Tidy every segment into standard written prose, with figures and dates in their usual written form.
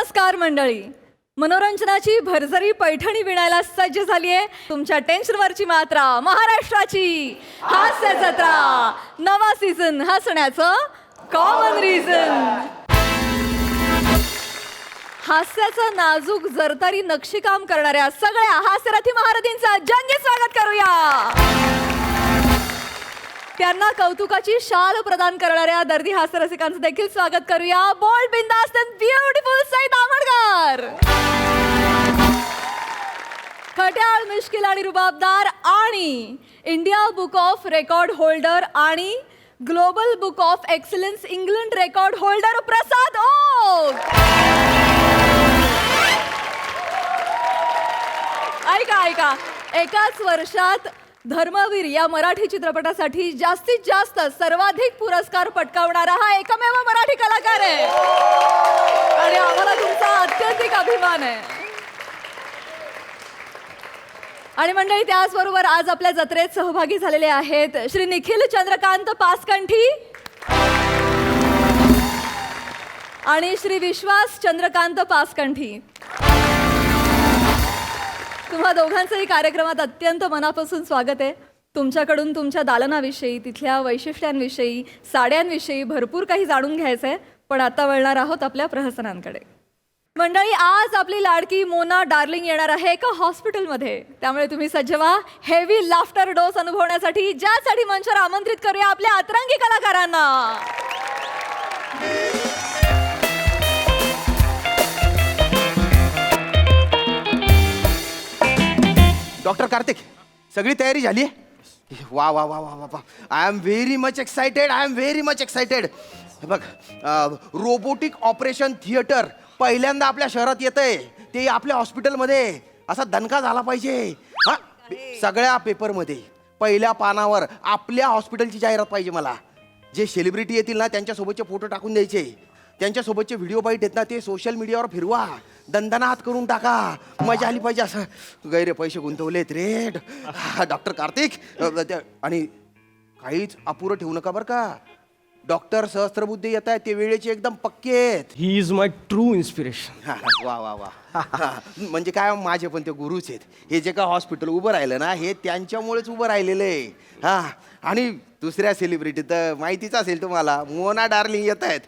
नमस्कार मंडळी. मनोरंजनाची भरभरी पैठणी विणायला सज्ज झाली आहे तुमच्या टेन्शनवरची मात्रा महाराष्ट्राची हास्य जत्रा. नवा सीझन हसण्याचं कॉमन रिझन. हास्याचं नाजूक जरतारी नक्षीकाम करणाऱ्या सगळ्या हास्यरथी महारथींचं जंगी स्वागत करूया. त्यांना कौतुकाची शाल प्रदान करणाऱ्या दर्दी हास्यरसिकांचं देखील स्वागत करूया. बोल्ड, बिंदास्त अँड ब्युटिफुल सई तामणकर. खट्याळ, मिश्किल आणि रुबाबदार आणि India book of record holder आणि global book of excellence England record holder Prasad Oak. ऐका, एकाच वर्षात धर्मवीर या मराठी चित्रपटासाठी जास्तीत जास्त सर्वाधिक पुरस्कार पटकावणारा हा एकमेव मराठी कलाकार आहे आणि आम्हाला तुमचा अत्यंतिक अभिमान आहे. आणि मंडळी, त्याचबरोबर आज आपल्या जत्रेत सहभागी झालेले आहेत श्री निखिल चंद्रकांत पासकंठी आणि श्री विश्वास चंद्रकांत पासकंठी. तुम्हा दोघांचंही कार्यक्रमात अत्यंत मनापासून स्वागत आहे. तुमच्याकडून तुमच्या दालनाविषयी, तिथल्या वैशिष्ट्यांविषयी, साड्यांविषयी भरपूर काही जाणून घ्यायचं आहे. पण आता वळणार आहोत आपल्या प्रहसनांकडे. मंडळी, आज आपली लाडकी मोना डार्लिंग येणार आहे एका हॉस्पिटलमध्ये. त्यामुळे तुम्ही सज्ज व्हा हेवी लाफ्टर डोस अनुभवण्यासाठी, ज्यासाठी मंचावर आमंत्रित करूया आपल्या अतरंगी कलाकारांना. डॉक्टर कार्तिक, सगळी तयारी झाली आहे? वा वा वा वा वा वा. I am very much excited. बघ, रोबोटिक ऑपरेशन थिएटर पहिल्यांदा आपल्या शहरात येतंय, ते आपल्या हॉस्पिटलमध्ये. असा दणका झाला पाहिजे. हा, सगळ्या पेपरमध्ये पहिल्या पानावर आपल्या हॉस्पिटलची जाहिरात पाहिजे मला. जे सेलिब्रिटी येतील ना, त्यांच्यासोबतचे फोटो टाकून द्यायचे. त्यांच्यासोबतचे व्हिडिओ बाईट आहेत ना, ते सोशल मीडियावर फिरवा. दणदणाट करून टाका. मजा आली पाहिजे. असं गैरे पैसे गुंतवलेत रे. डॉक्टर कार्तिक, आणि काहीच अपुरं ठेवू नका बरं का. डॉक्टर सहस्त्रबुद्धे येत आहेत, ते वेळेचे एकदम पक्के आहेत. He is my true inspiration. वा वा वा. म्हणजे काय, माझे पण ते गुरुच आहेत. हे जे का हॉस्पिटल उभं राहिलं ना, हे त्यांच्यामुळेच उभं राहिलेलं आहे. हा, आणि दुसऱ्या सेलिब्रिटी तर माहितीच असेल तुम्हाला, मोना डार्लिंग येत आहेत.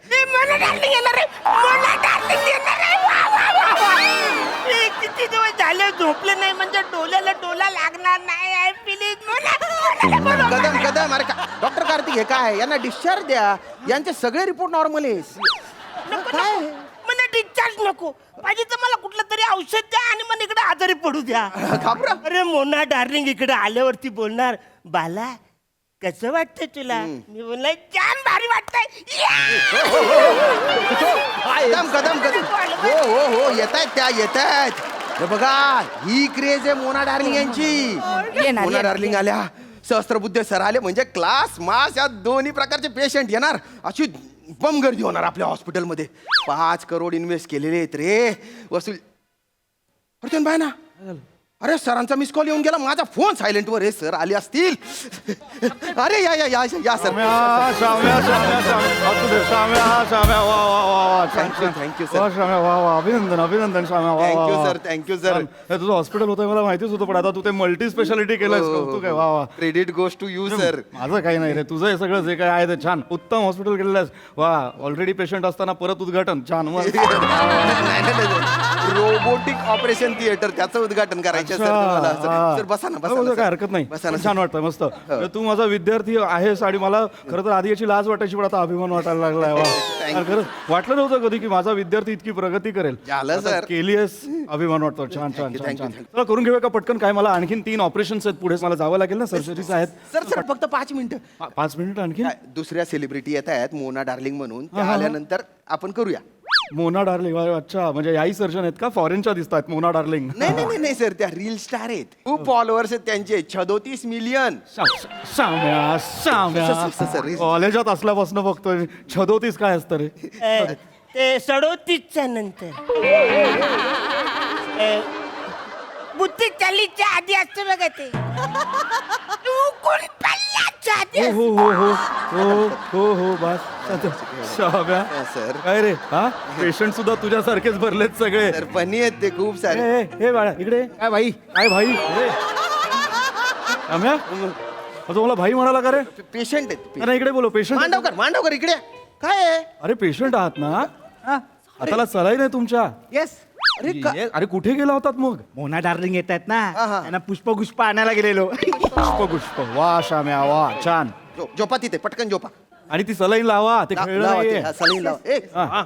किती दिवस झाले झोपले नाही, म्हणजे डोल्याला डोला लागणार नाही. कदम कदम. अरे डॉक्टर कार्तिक, हे काय, यांना डिस्चार्ज द्या. यांचे सगळे रिपोर्ट नॉर्मल आहे. काय मला डिस्चार्ज नको पाहिजे तर मला कुठलं तरी औषध द्या आणि मला इकडे आजारी पडू द्या. घाबरा. अरे मोना डार्लिंग इकडे आल्यावरती बोलणार, बाला कसं वाटतंय तुला? मी बोलला, छान भारी वाटतंय. कदम कदम कदम. हो येत आहेत. बघा, ही क्रेज आहे मोना डार्लिंग यांची. मोना डार्लिंग आल्या, सहस्त्रबुद्धे सर आले, म्हणजे क्लास मास या दोन्ही प्रकारचे पेशंट येणार. अशी बम गर्दी होणार आपल्या हॉस्पिटलमध्ये. 5 करोड इन्व्हेस्ट केलेले आहेत रे वसूल. अरे बाय ना, अरे सरांचा मिस कॉल येऊन गेला. माझा फोन सायलेंट वर आहे. सर आले असतील. अरे या या या या सर. Thank you sir. अभिनंदन शाम्या. Thank you sir. तुझं हॉस्पिटल होतं मला माहितीच होतं, पण आता तू ते मल्टी स्पेशालिटी केलंस. कौतुक आहे. वा वा. Credit goes to you sir. माझं काही नाही रे, तुझं हे सगळं जे काय आहे ते छान, उत्तम हॉस्पिटल केलेलं आहेस. वा, ऑलरेडी पेशंट असताना परत उद्घाटन. छान. रोबोटिक ऑपरेशन थिएटर, त्याचं उद्घाटन करायचं सर तुम्हाला. सर बसा ना, बसा. काय हरकत नाही. छान वाटतं, मस्त. तू माझा विद्यार्थी आहेस आणि मला खरं तर आधी याची लाज वाटायची, पण आता अभिमान वाटायला लागलाय. वा, खरंच वाटलं नव्हतं कधी की माझा विद्यार्थी इतकी प्रगती करेल. झालं सर. केली आहेस, अभिमान वाटतो. छान छान छान Thank you, छान. चला करून घेऊया का पटकन. काय मला आणखीन 3 ऑपरेशन्स आहेत पुढे, मला जावं लागेल ना, सर्जरीज आहेत. सर फक्त 5 मिनिटं. 5 मिनिट आणखीन. दुसऱ्या सेलिब्रिटी येत आहेत मोना डार्लिंग म्हणून. त्या आल्यानंतर आपण करूया. मोना डार्लिंग. अच्छा, म्हणजे याही सर्जन आहेत का? फॉरेनच्या दिसतात मोना डार्लिंग. नाही सर, त्या रील स्टार आहेत. खूप फॉलोअर्स आहेत त्यांचे, 36 मिलियन. कॉलेजात असल्यापासून बघतोय. 36 काय असतं रे? ते 37च्या नंतर बुद्धी चालीच्या आधी असते बघा ते. तू कोण पल्ला चाहते हो हो हो हो हो हो बस शाम्या सर. काय रे हा पेशंट सुद्धा तुझ्यासारखेच भरलेत सगळे तर फनी आहेत ते खूप सारे. ए, ए, ए बाळा इकडे काय भाई काय भाई ए. शाम्या तो मला भाई म्हणाला का रे पेशंट आहेत. नाही इकडे बोलो पेशंट मांडवकर इकडे काय आहे? अरे पेशंट आहात ना हाताला सलाईन आहे तुमच्या येस अरे का- अरे कुठे गेला होतात मग मोना डार्लिंग येत आहेत ना हा, हा. त्यांना पुष्प आणायला गेलेलो पुष्प वा शाम्या वा छान झोपा तिथे पटकन झोपा. आणि ती सलाईन लावा ते खेळलं लावा ते, नाहीये. हा, सलाईन लावा. ए, हा.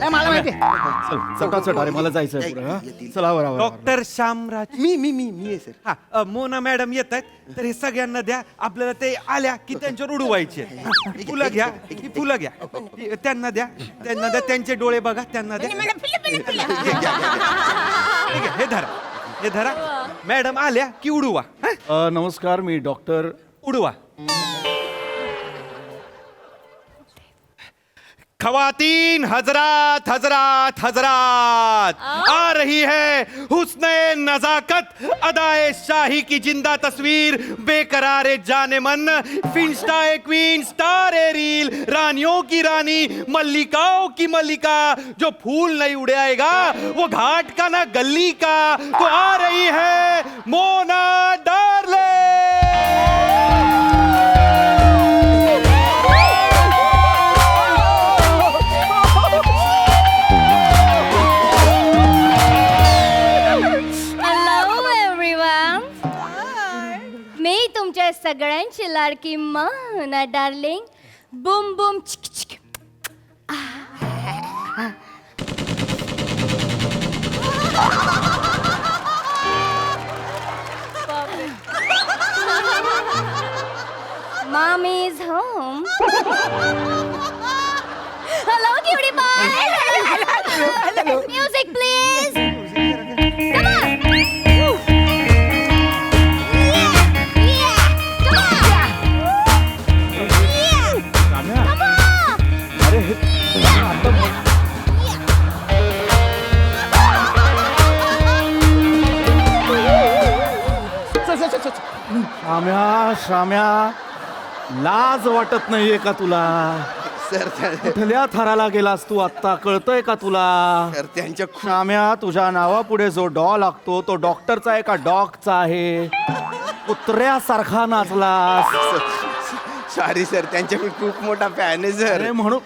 मला माहिती चल चटाचट अरे मला जायचंय पुढे हा. चला बरोबर डॉक्टर श्यामराज मी आहे सर. हा मोना मॅडम येत आहेत तर हे सगळ्यांना द्या आपल्याला ते आल्या की त्यांच्यावर उडवायचे फुलं घ्या ही फुलं घ्या त्यांना द्या त्यांचे डोळे बघा त्यांना द्या ठीक आहे, हे धरा मॅडम आल्या की उडवा हा? नमस्कार मी डॉक्टर उडवा खवातीन हजरात हजरात हजरात आ रही है हुस्ने नजाकत अदाए शाही की जिंदा तस्वीर बेकरार जाने मन फिंस्टा क्वीन स्टार एरील रानियों की रानी मल्लिकाओं की मल्लिका जो फूल नहीं उड़ाएगा वो घाट का ना गली का तो आ रही है मोना डार्लिंग हॅलो एव्हरीवन मी तुमच्या सगळ्यांची लाडकी Mona darling Bum Bum chick chick Mommy is home. Hello, cutie pie. Music, please. Come on. Yeah, yeah. Come on. Yeah. Come on. अरे हे शाम्या शाम्या लाज वाटत नाहीये का तुला सर कुठल्या थराला गेलास तू आत्ता कळतंय का तुला सर त्यांच्या खूप शाम्या तुझ्या नावापुढे जो डॉ लागतो तो डॉक्टरचा आहे का डॉगचा आहे कुत्र्यासारखा नाचलास सॉरी सर त्यांच्या मी खूप मोठा फॅन आहे अरे सर. म्हणून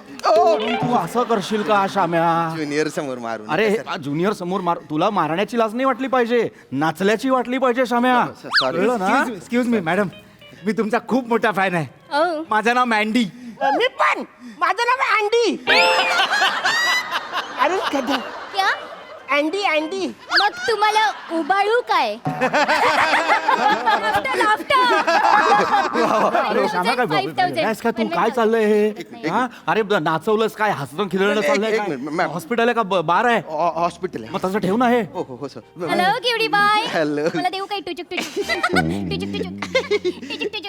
तू असं करशील का शाम्या ज्युनियर समोर मारून अरे ज्युनियर समोर तुला मारण्याची लाज नाही वाटली पाहिजे नाचल्याची वाटली पाहिजे शाम्या Sorry. कळलं ना एक्सक्यूज मी मॅडम मी तुमचा खूप मोठा फॅन आहे Oh. माझं नाव मँडी मी पण माझं नाव आहे अंडी अरे कधी क्या? अँडी अँडी मग तुम्हाला उबाळू काय अरे शाम्या काय आहेस का तू काय चाललंय हे हा? अरे नाचवलंस काय हसणं खिदळणं एक चाललंय मिनिट, काय मॅम. हॉस्पिटल आहे का बार आहे हॉस्पिटल आहे. मग तसं ठेव ना हे हो हो हो sir. Hello cutie bye Hello. मला देऊ काही टुचुक टुचुक टुचुक टुचुक टुचुक टुचुक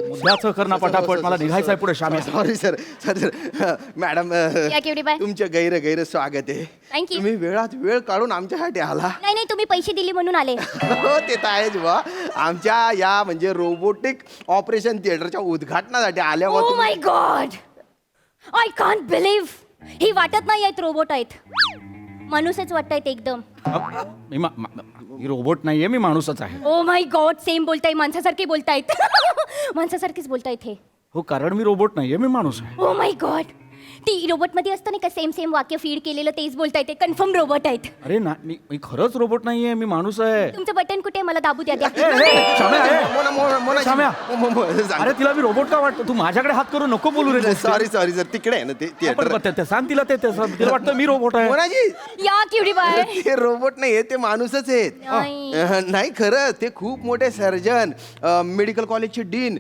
मुद्द्याचं कर ना पटापट मला निघायचंय पुढे शाम्या सॉरी सर सर मॅडम या cutie pie. तुमचं गैर स्वागत आहे. Thank you. तुम्ही वेळात वेळ काढून आमच्यासाठी आला. नाही नाही तुम्ही पैसे दिले म्हणून आले हो ते तर आहेच बा. आमच्या या म्हणजे रोबोटिक ऑपरेशन थिएटरच्या उद्घाटनासाठी आल्यावर ओ तुम्ही- माय गॉड आय कांट बिलीव्ह ही वाटत नाही आहेत रोबोट आहेत माणूसच वाटतायत एकदम मी रोबोट नाहीये मी माणूसच आहे ओ माय गॉड सेम बोलताय माणसासारखे बोलतायत माणसासारखेच बोलतायत हे हो कारण मी रोबोट नाहीये मी माणूस आहे ओ माय गॉड ती रोबोट मध्ये असतं नाही का सेम वाक्य फीड केलेलं तेच बोलतायत ते कन्फर्म रोबोट आहेत अरे ना मी खरंच रोबोट नाहीये मी माणूस आहे तुमचं बटन कुठे आहे? मला दाबू द्या द्या शाम्या, शाम्या. मोना अरे तिला मी रोबोट का वाटतो तू माझ्याकडे हात करू नको बोलू रे सॉरी सर तिकडे आहे ना ते थिएटर. सांग तिला ते तिला वाटतं मी रोबोट आहे मोनाजी या क्युटी बाय ते रोबोट नाही ते माणूसच आहेत. नाही. नाही खरं ते खूप मोठे सर्जन मेडिकल कॉलेजचे डीन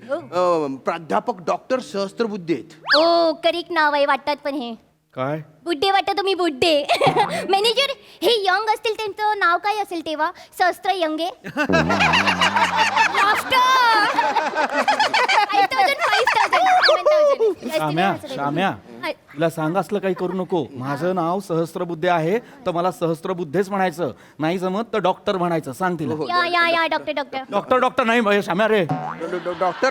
प्राध्यापक डॉक्टर सहस्त्रबुद्धे आहेत. ओ करेक्ट नाव आहे वाटतात पण हे काय बुड्डे वाटत तुम्ही बुड्डे मॅनेजर हे यंग असतील त्यांचं नाव काय असेल तेव्हा सहस्त्र यंगे शाम्या शाम्या तिला सांग असलं काही करू नको. माझं नाव सहस्त्रबुद्धे आहे तर मला सहस्त्रबुद्धेच म्हणायचं. नाही जमत तर डॉक्टर म्हणायचं. सांग तिला. या डॉक्टर डॉक्टर नाही शाम्या रे.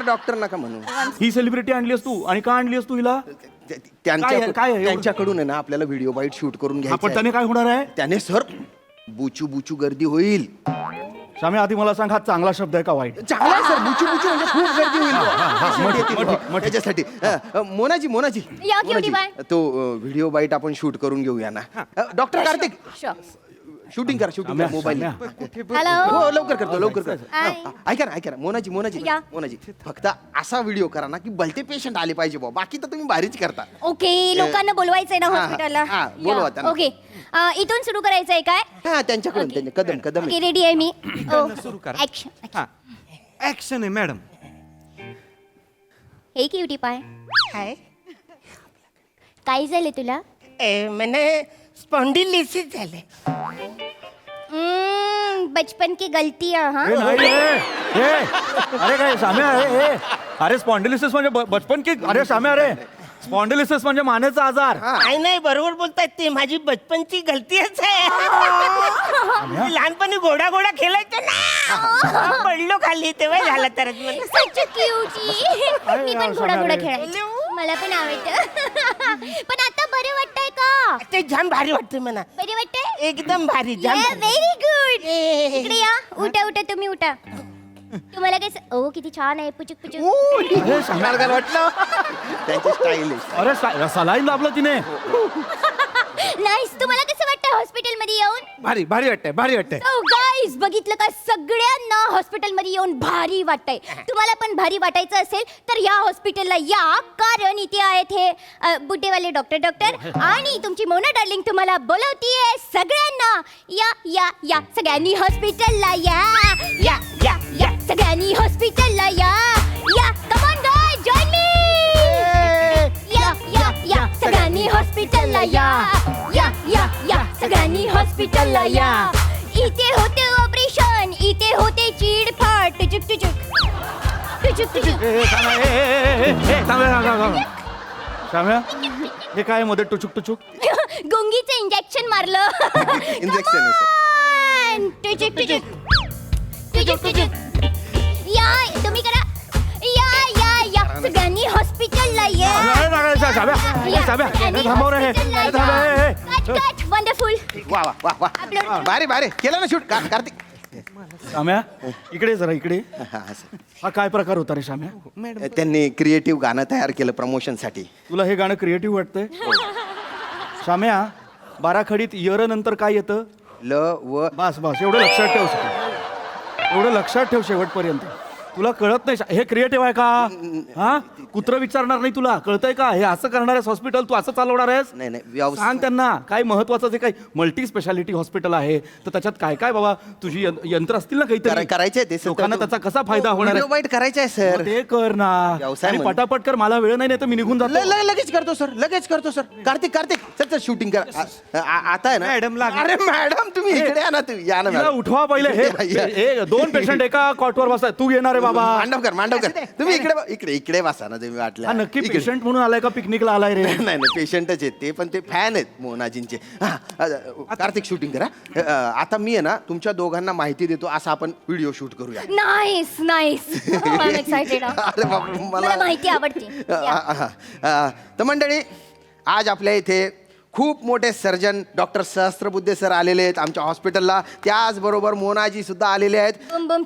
डॉक्टर नका म्हणू. ही सेलिब्रिटी आणलीस तू आणि का आणलीस तू हिला? काय आहे एवढं? त्यांच्याकडून आहे ना आपल्याला व्हिडिओ बाईट शूट करून आपण घ्यायचं त्याने काय होणार आहे? त्याने सर बुचू गर्दी होईल. शाम्या आधी मला सांग, हा चांगला शब्द आहे का वाईट? चांगला आहे सर. बुचू म्हणजे खूप गर्दी होईल मग ठीक. त्याच्यासाठी. मोनाजी या, cutie pie. तो व्हिडिओ बाईट आपण शूट करून घेऊया ना. डॉक्टर कार्तिक शूटिंग करा शाम्या, मोबाईल. हॅलो हो लवकर करतो. हाय. ऐका ना मोनाजी या. फक्त असा व्हिडिओ करा ना की भलते पेशंट आले पाहिजे बुवा. बाकी तर तुम्ही भारीच करता. ओके लोकांना बोलवायचंय ना हा, हॉस्पिटलला हा, बोलवा त्यांना. ओके इथून सुरू करायचंय काय हा त्यांच्याकडून कदम ओके रेडी आहे मी सुरू करा. ऍक्शन हा ऍक्शन आहे मॅडम. हे क्यूटी पाय हाय काय झालं तुला मैंने स्पॉन्डिलिसिस झाले. बचपन की गलतियां हाँ ए, नाही अरे काय शाम्या अरे स्पॉन्डिलिसिस म्हणजे बचपन की. अरे शाम्या अरे स्पॉन्डिलिसिस म्हणजे मानेचा आजार. नाही बरोबर बोलतायत ते. माझी बचपनची गलतीच आहे. मी लहानपणी घोडा खेळायचो ना. पडलो खाली तेव्हा झाला तर सच क्यूटी मी पण घोडा शाम्या रे. खेळायचे मला पण आवडतं पण आता बरं वाटतंय का ते जाम भारी वाटते मला. बरे वाटतंय एकदम भारी जाम भारी. व्हेरी गुड इकडे या उठा तुम्ही उठा तुम्हाला काय ओ किती छान आहे पुचुक पुचुक अरे शाम्या काय वाटलं त्यांची स्टाईल आहे. अरे सलाईन दाबलं तिने. नाईस तुम्हाला कसं वाटतं हॉस्पिटल मध्ये येऊन भारी वाटतंय. ओ गाईज बघितलं का सगळ्यांना हॉस्पिटल मध्ये येऊन भारी वाटतंय. तुम्हाला पण भारी वाटायचं असेल तर या हॉस्पिटलला या कारण इथे आहेत हे बुड्डेवाले डॉक्टर आणि तुमची मोना डार्लिंग तुम्हाला बोलवतीये सगळ्यांना या सगळ्यांनी हॉस्पिटलला या सगळ्यांनी हॉस्पिटलला या come on guys join me या सगळ्यांनी हॉस्पिटलला या सगळ्यांनी हॉस्पिटलला या इथे होते ऑपरेशन इथे होते चीडफाड टुचुक शाम्या हे काय मध्ये टुचुक गुंगीचं इंजेक्शन मारलं इंजेक्शन आहे सर. टुचुक या तुम्ही करा या सगळ्यांनी हॉस्पिटलला वंडरफुल वा भारी केलं ना शूट कार्तिक. शाम्या इकडे जरा इकडे. हा, सर. हा काय प्रकार होता रे शाम्या? त्यांनी क्रिएटिव्ह गाणं तयार केलं प्रमोशन साठी. तुला हे गाणं क्रिएटिव्ह वाटतंय? शाम्या बाराखडीत यर नंतर काय येतं? बस एवढं लक्षात ठेव शेवटपर्यंत. तुला कळत नाही हे क्रिएटिव्ह आहे का? हा कुत्र विचारणार नाही तुला कळतंय का? हे असं करणार आहेस हॉस्पिटल तू असं चालवणार आहेस? नाही सांग त्यांना काय महत्वाचं जे काही मल्टी स्पेशालिटी हॉस्पिटल आहे तर त्याच्यात काय बाबा तुझी यंत्र असतील ना काहीतरी करायचंय ते लोकांना त्याचा कसा फायदा होणार आहे? वाईट करायचंय सर. मग ते कर ना व्यवसाय आणि म्हणून. पटापट कर. मला वेळ नाही तर मी निघून जातो. लगेच करतो सर. कार्तिक चल शूटिंग कर. आता आहे ना मॅडम लागली. अरे मॅडम तुम्ही इकडे या ना. तुम्ही या ना तिला मॅडम. उठवा पहिले. हे 2 पेशंट एका कॉटवर बसतात. तू येणार आहे बाबा? मांडव कर तुम्ही इकडे बसा ना तुम्ही वाटलं. हा नक्की पेशंट म्हणून आलाय का पिकनिकला आलाय रे? नाही पेशंटच आहेत ते पण ते फॅन आहेत मोनाजींचे. कार्तिक शूटिंग करा. आता मी आहे ना तुमच्या दोघांना माहिती देतो असा आपण व्हिडिओ शूट करूया. नाईस आय एम एक्साइटेड अरे बापरे मला माहिती आवडते तर मंडळी आज आपल्या इथे खूप मोठे सर्जन डॉक्टर सहस्त्रबुद्धे सर आलेले आहेत आमच्या हॉस्पिटलला. त्याचबरोबर मोनाजी सुद्धा आलेले आहेत. बम बम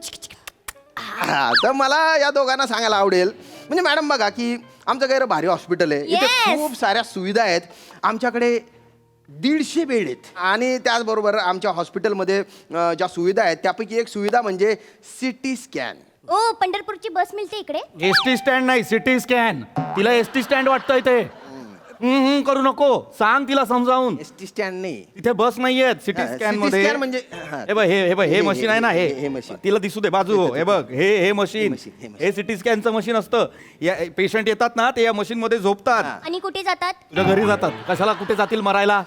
तर मला या दोघांना सांगायला आवडेल म्हणजे मॅडम बघा की आमचं गैर भारी हॉस्पिटल आहे. इथे Yes. खूप साऱ्या सुविधा आहेत. आमच्याकडे 150 बेड आहेत आणि त्याचबरोबर आमच्या हॉस्पिटलमध्ये ज्या सुविधा आहेत त्यापैकी एक सुविधा म्हणजे सिटी स्कॅन. ओ पंढरपूरची बस मिळते इकडे एसटी स्टँड नाही सिटी स्कॅन. तिला एसटी स्टँड वाटतंय ते. करू नको. सांग तिला समजावून. एसटी स्टँड नाही. तिथे बस नाहीयेत सिटी हा, स्कॅन CT मध्ये. scan म्हणजे- हा. हे बघ हे मशीन आहे ना हे हे machine. तिला दिसू दे बाजू. हे बघ हे मशीन machine. हे सिटी स्कॅनचं मशीन असतं. या पेशंट येतात ना ते या मशीन मध्ये झोपतात. आणि कुठे जातात तुझ्या घरी जातात. कशाला कुठे जातील मरायला?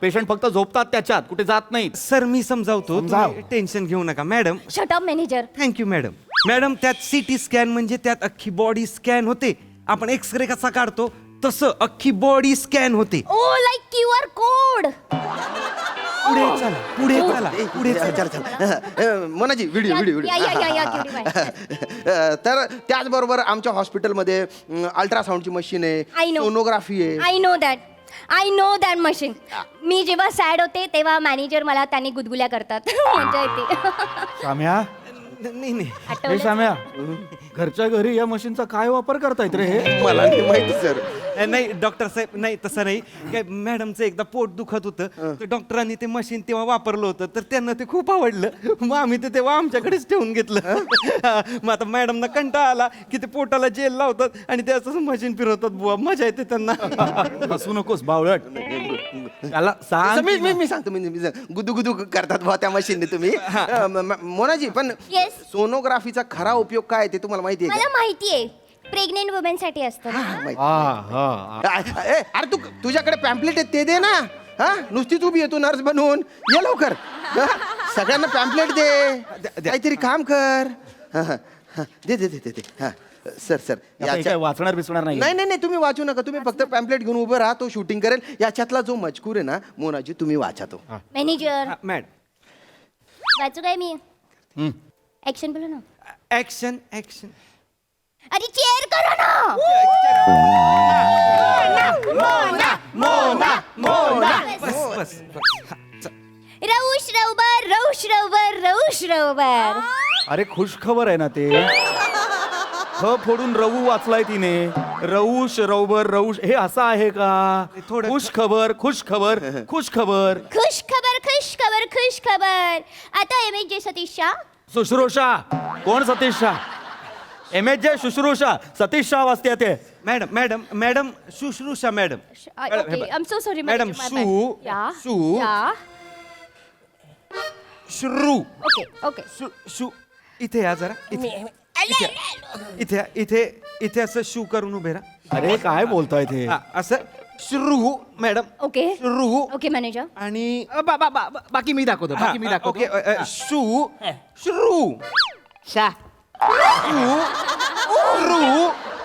पेशंट फक्त झोपतात त्याच्यात कुठे जात नाही. सर मी समजावतो. समजाव. तुम्ही टेन्शन घेऊ नका madam. Shut up manager thank you madam. त्यात सिटी स्कॅन म्हणजे त्यात अख्खी बॉडी स्कॅन होते. आपण एक्सरे कसा काढतो तसं अख्खी बॉडी स्कॅन होते. ओ लाईक QR कोड. पुढे चला, पुढे चला, पुढे चल चल मोनाजी व्हिडिओ व्हिडिओ या, या, या, या, cutie pie. तर त्याचबरोबर आमच्या हॉस्पिटलमध्ये अल्ट्रासाऊंडची मशीन I आहे, know. सोनोग्राफी आहे. I know that machine. मी जेव्हा सॅड होते तेव्हा मॅनेजर मला त्याने गुदगुल्या करतात. मजा येते. शाम्या नाही नाही हे आठवलं? शाम्या घरच्या घरी या मशीनचा काय वापर करतायत रे हे? मला नाही माहिती सर. नाही डॉक्टर साहेब नाही तसं नाही काय मॅडमचं एकदा पोट दुखत होतं तर डॉक्टरांनी ते मशीन तेव्हा वापरलं होतं तर त्यांना ते खूप आवडलं मग आम्ही ते तेव्हा आमच्याकडेच ठेवून घेतलं. मग आता मॅडमना कंटाळा आला की ते पोटाला जेल लावतात आणि ते असं मशीन फिरवतात बुवा मजा येते त्यांना. हसू नकोस बावळट त्याला सांग मी सांगतो मी गुदू गुदू करतात बुवा त्या मशीनने तुम्ही. मोनाजी पण Yes. सोनोग्राफीचा खरा उपयोग काय आहे ते तुम्हाला माहिती आहे मला माहितीये प्रेग्नेंट वुमेन साठी असतं ना. का? हा अरे तुझ्याकडे पॅम्पलेट आहे ते दे ना. हा नुसतीच उभी येतो नर्स बनवून ये लवकर. हा? सगळ्यांना पॅम्पलेट दे काहीतरी काम कर. दे दे दे दे दे. हा सर सर आता हे काय वाचणार बिचणार नाही नाही नाही नाही तुम्ही वाचू नका. तुम्ही फक्त पॅम्पलेट घेऊन उभं राहा. तो शूटिंग करेल. याच्यातला जो मजकूर आहे ना मोनाजी तुम्ही वाचा तो. मॅनेजर मॅडम वाचू काय मी? ऍक्शन बोला ना. Action action. अरे चेअर करा ना. बस बस रौश रौबर रौश रौबर रौश रौबर. अरे खुश खबर आहे ना ते ख फोडून रवू वाचलाय तिने रऊश रौबर रऊश हे असं आहे का? थोडं- खुश खबर खुश खबर खुश खबर खुश खबर खुश खबर खुश खबर. आता MJ सतीश शाह. शुश्रूषा कोण सतीश शाह? MJ शुश्रूषा सतीश शाह वाचते ते. Madam madam madam Shushrusha madam. Okay, I'm so sorry, madam manager, my शू bad. Yeah. शू Yeah. श्रू Okay, okay. शू शू इथे या जरा इथे इथे इथे इथे असं शू करून उभे राहा. अरे काय बोलताय ते? हा, असं श्रू मॅडम Okay. श्रू Okay, manager. आणि बाकी मी दाखवतो बाकी मी दाखवतो. ओके शू श्रू शा श्रू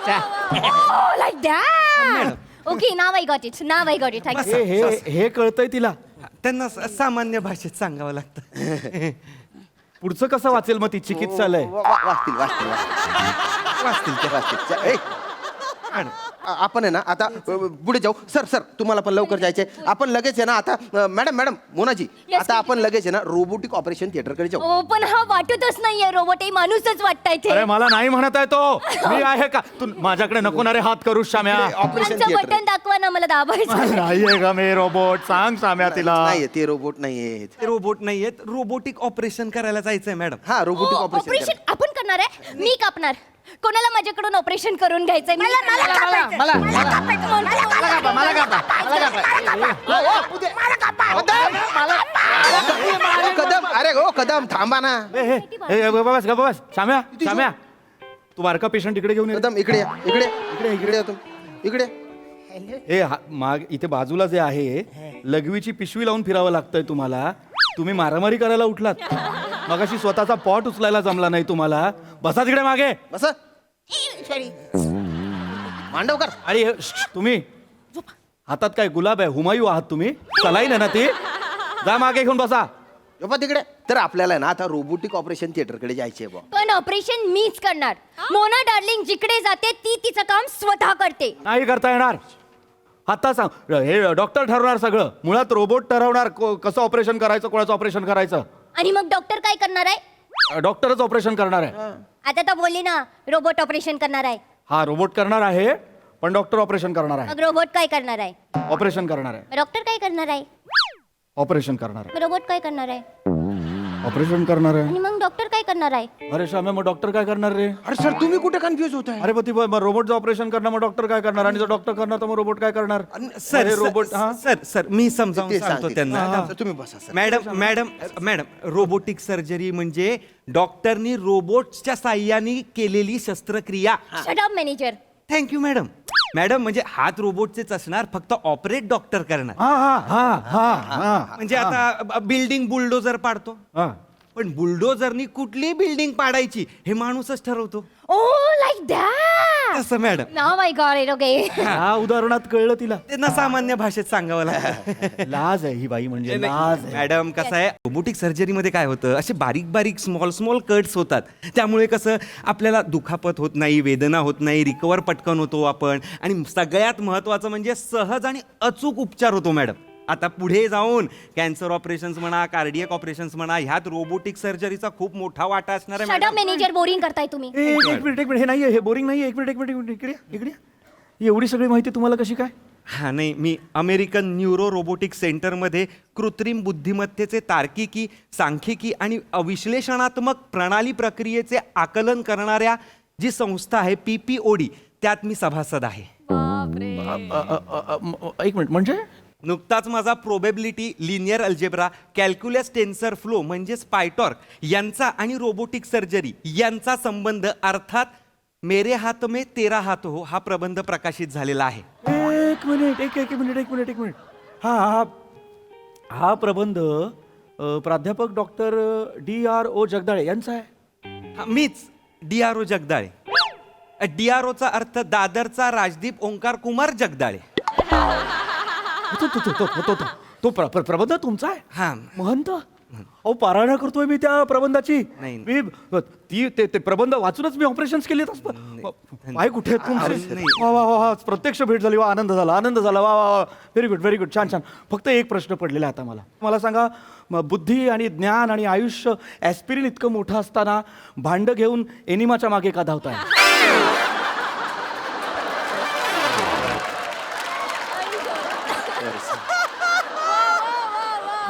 Oh, like that. Okay, now I got it. Now I got it. Thank you. हे हे हे कळतंय तिला. त्यांना सामान्य भाषेत सांगावं लागतं. पुढचं कसं वाचेल मग ती चिकित्सालय? वाचतील वाचतील वाचतील ते वाचतील. ए, आपण आहे ना आता पुढे जाऊ. सर सर तुम्हाला पण लवकर जायचंय. आपण लगेच आहे ना आता मॅडम मॅडम मोनाजी Yes, आता आपण लगेच आहे ना रोबोटिक ऑपरेशन थिएटरकडे जाऊ. Oh, पण हा वाटतच नाहीये रोबोट हे माणूसच वाटताय ते. अरे मला नाही म्हणत आहे तो मी आहे का तू माझ्याकडे नको ना रे हात करू शाम्या. ऑपरेशन त्यांचं थिएटर बटन दाखवा ना मला दाबायचं. नाहीये का मी रोबोट सांग शाम्या तिला. नाही ते रोबोट नाहीये. ते रोबोट नाहीयेत रोबोटिक ऑपरेशन करायला जायचंय मॅडम. हा रोबोटिक ऑपरेशन ऑपरेशन आपण करणार आहे. मी कापणार. कोणाला माझ्याकडून ऑपरेशन करून घ्यायचंय? मला कापायचं. मला- मला कापायचं. कदम अरे हो कदम थांबा ना. बस बस शाम्या शाम्या तू बारका पेशंट इकडे घेऊन ये. कदम इकडे या, इकडे इकडे इकडे या इकडे. हे माग इथे बाजूला जे आहे लघवीची पिशवी लावून फिरावं लागतंय तुम्हाला. तुम्ही मारामारी करायला उठलात मगाशी स्वतःचा पॉट उचलायला जमला नाही तुम्हाला. बसा तिकडे मागे. बस मांडवकर. आणि तुम्ही हातात काय गुलाब आहे? हुमायूं आहात तुम्ही? सलाईन आहे ना ती? जा मागे घेऊन बसा. बाबा तिकडे. तर आपल्याला ना आता रोबोटिक ऑपरेशन थिएटरकडे जायचंय बा. पण ऑपरेशन मीच करणार. मोना डार्लिंग जिकडे जाते ती तिचं काम स्वतः करते. नाही करता येणार. आता सांग हे डॉक्टर ठरवणार सगळं. मुळात रोबोट ठरवणार कसं ऑपरेशन करायचं कोणाचं ऑपरेशन करायचं. आणि मग डॉक्टर काय करणार आहे? डॉक्टरच ऑपरेशन करणार आहे. आता तर बोलली ना रोबोट ऑपरेशन करणार आहे. हा रोबोट करणार आहे पण डॉक्टर ऑपरेशन करणार आहे. मग रोबोट काय करणार आहे? ऑपरेशन करणार आहे. डॉक्टर काय करणार आहे? ऑपरेशन करणार आहे. रोबोट काय करणार आहे? ऑपरेशन करणार आहे. आणि मग डॉक्टर काय करणार आहे? अरे शाम्या मग डॉक्टर काय करणार रे? अरे सर तुम्ही कुठे कन्फ्युज होताय? अरे ती रोबोटचं ऑपरेशन करणार मग डॉक्टर काय करणार? आणि जर डॉक्टर करणार तर मग रोबोट काय करणार? सर अरे रोबोट हा सर सर मी समजावून ते सांगतो सांगते. त्यांना. हा, तुम्ही बसा sir. Madam madam madam robotic surgery म्हणजे डॉक्टरनी रोबोटच्या साह्याने केलेली शस्त्रक्रिया. Shut up manager. Thank you madam. Madam म्हणजे हात रोबोटचेच असणार फक्त ऑपरेट डॉक्टर करणार. हा हा हा हा म्हणजे आता बिल्डिंग बुलडोजर पाडतो हा. पण बुलडोजरनी कुठली बिल्डिंग पाडायची हे माणूसच ठरवतो. ओ लाईक दॅट. तसं मॅडम. नाव माय गॉड ओके. या उदाहरणात कळलं तिला. ते ना सामान्य भाषेत सांगावं लागतं. लाज आहे ही बाई म्हणजे लाज आहे. मॅडम कसं आहे, रोबोटिक सर्जरीमध्ये काय होतं, असे बारीक बारीक स्मॉल कट्स होतात. त्यामुळे कसं आपल्याला दुखापत होत नाही, वेदना होत नाही, रिकवर पटकन होतो आपण, आणि सगळ्यात महत्त्वाचं म्हणजे सहज आणि अचूक उपचार होतो मॅडम. आता पुढे जाऊन कॅन्सर ऑपरेशन्स म्हणा, कार्डियक ऑपरेशन्स म्हणा, ह्यात रोबोटिक सर्जरीचा खूप मोठा वाटा असणार आहे shut up madam. Manager, boring करताय तुम्ही. एक मिनिट हे नाहीये, हे बोरिंग नाहीये. एक मिनिट इकडे इकडे. एवढी सगळी माहिती तुम्हाला कशी काय? हा नाही, मी अमेरिकन न्यूरो रोबोटिक सेंटरमध्ये कृत्रिम बुद्धिमत्तेचे तार्किकी, सांख्यिकी आणि विश्लेषणात्मक प्रणाली प्रक्रियेचे आकलन करणाऱ्या जी संस्था आहे PPOD, त्यात मी सभासद आहे. एक मिनिट म्हणजे नुकताच माझा probability, linear algebra, calculus tensor flow म्हणजेच पायटॉर्क यांचा आणि रोबोटिक सर्जरी यांचा संबंध, अर्थात मेरे हात में तेरा हात हो, हा प्रबंध प्रकाशित झालेला आहे. एक मिनिट. हा प्रबंध प्राध्यापक डॉक्टर DRO जगदाळे यांचा आहे. हा, मीच DRO जगदाळे. DROचा अर्थ दादरचा राजदीप ओंकार कुमार जगदाळे. तो प्रबंध तुमचा आहे? हा. महंत अहो, पारायण करतोय मी त्या प्रबंधाची. नाही. मी ते प्रबंध वाचूनच मी ऑपरेशन केले. आहे कुठे आहेत तुमचे? नाही. वा वा वा, प्रत्यक्ष भेट झाली. वा, आनंद झाला. वा वा वा, व्हेरी गुड. छान. फक्त एक प्रश्न पडलेला आहे आता मला सांगा, बुद्धी आणि ज्ञान आणि आयुष्य ॲस्पिरिन इतकं मोठं असताना भांड घेऊन एनिमाच्या मागे का धावताय?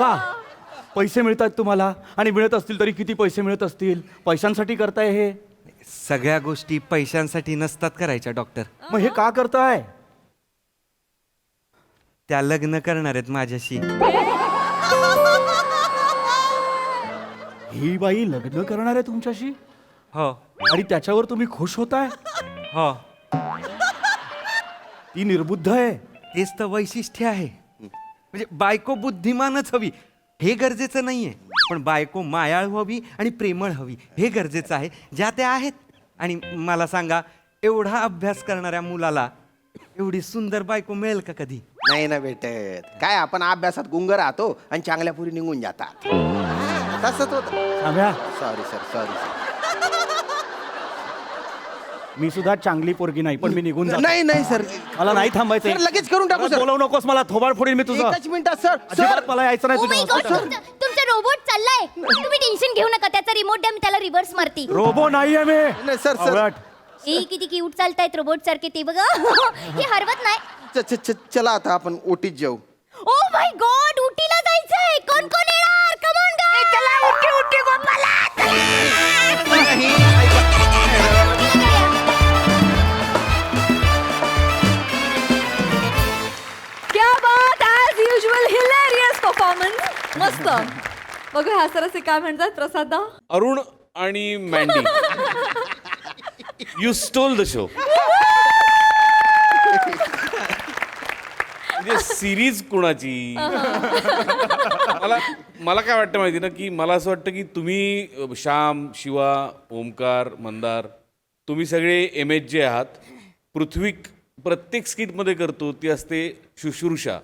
वा, पैसे मिळत आहेत तुम्हाला, आणि मिळत असतील तरी किती पैसे मिळत असतील? पैशांसाठी करताय हे? सगळ्या गोष्टी पैशांसाठी नसतात करायच्या डॉक्टर. मग हे का करताय? त्या लग्न करणार आहेत माझ्याशी. ही बाई लग्न करणार आहे तुमच्याशी, हो आणि त्याच्यावर तुम्ही खुश होताय? हो, ती निर्बुद्ध आहे. तेच तर वैशिष्ट्य आहे. म्हणजे बायको बुद्धिमानच हवी हे गरजेचं नाहीये, पण बायको मायाळू हवी आणि प्रेमळ हवी हे गरजेचं आहे. ज्या त्या आहेत. आणि मला सांगा, एवढा अभ्यास करणाऱ्या मुलाला एवढी सुंदर बायको मिळेल का कधी? नाही ना भेटत. काय आपण अभ्यासात गुंग राहतो आणि चांगल्या पुरी निघून जातात. तसंच होतं. आम्या, सॉरी सर. मी सुद्धा चांगली पोरगी नाही, पण मी निघून जातो. नाही सर, मला नाही थांबायचं. सर, लगेच करून टाकू, सर. बोलवू नकोस मला, थोबाड फोडीन मी तुझं. एकच मिनिटात सर. अजिबात मला यायचं नाही Oh my God, तुझ्या. तुमचा रोबोट चाललाय. तुम्ही टेन्शन घेऊ नका, त्याचा रिमोट द्या, मी त्याला रिव्हर्स मारती. रोबो नाहीये मी. नाही, सर. आवळट. ए किती क्यूट चालतायत रोबोट सारखे ते बघा. हे हरवत नाही. चला आता आपण ओटीत जाऊ. ओ माय गॉड, उटीला जायचंय. कोण येणार? कम ऑन गाइस, चला उटी गोपाला. क्या बात, ॲज युजल हिलेरियस परफॉर्मन्स. मस्त. बघू ह्या सरसे काय म्हणतात प्रसाद. अरुण आणि Mandy, you stole the show. म्हणजे सिरीज कुणाची? मला काय वाटतं माहिती ना, की मला असं वाटतं की तुम्ही श्याम, शिवा, ओमकार, मंदार, तुम्ही सगळे MHJ आहात. पृथ्वी प्रत्येक स्किटमध्ये करतो ती असते शुश्रूषा,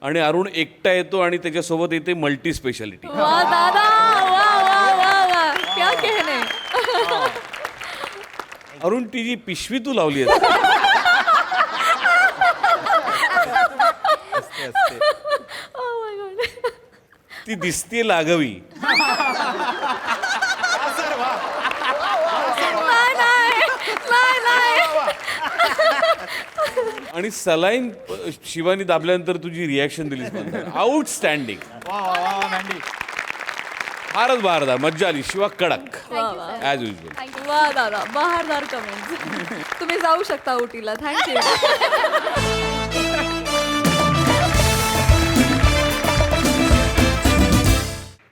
आणि अरुण एकटा येतो आणि त्याच्यासोबत येते मल्टी स्पेशालिटी. वा दादा, वा क्या कहने. अरुण, ती जी पिशवी तू लावली आहे ती दिसते लाघवी. आणि सलाईन शिवानी दाबल्यानंतर तुझी रिॲक्शन दिलीस, आउटस्टँडिंग. फारच बहारदार, मज्जा आली. शिवा कडक ॲज युजल. वा दादा, बहारदार कमेंट. तुम्ही जाऊ शकता उटीला. थँक्यू.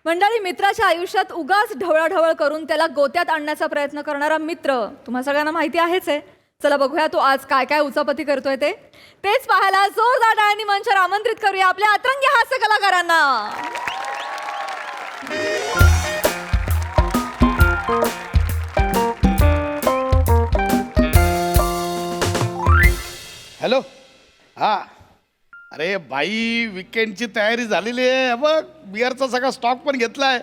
मंडळी, मित्राच्या आयुष्यात उगाच ढवळाढवळ करून त्याला गोत्यात आणण्याचा प्रयत्न करणारा मित्र तुम्हा सगळ्यांना माहिती आहेच आहे. चला बघूया तो आज काय काय उचापती करतोय तेच पाहायला जोरदार टाळ्यांनी मंचावर आमंत्रित करूया आपल्या अतरंगी हास्य कलाकारांना. हॅलो हा अरे बाई विकेंडची तयारी झालेली आहे बघ बिअरचा सगळा स्टॉक पण घेतलाय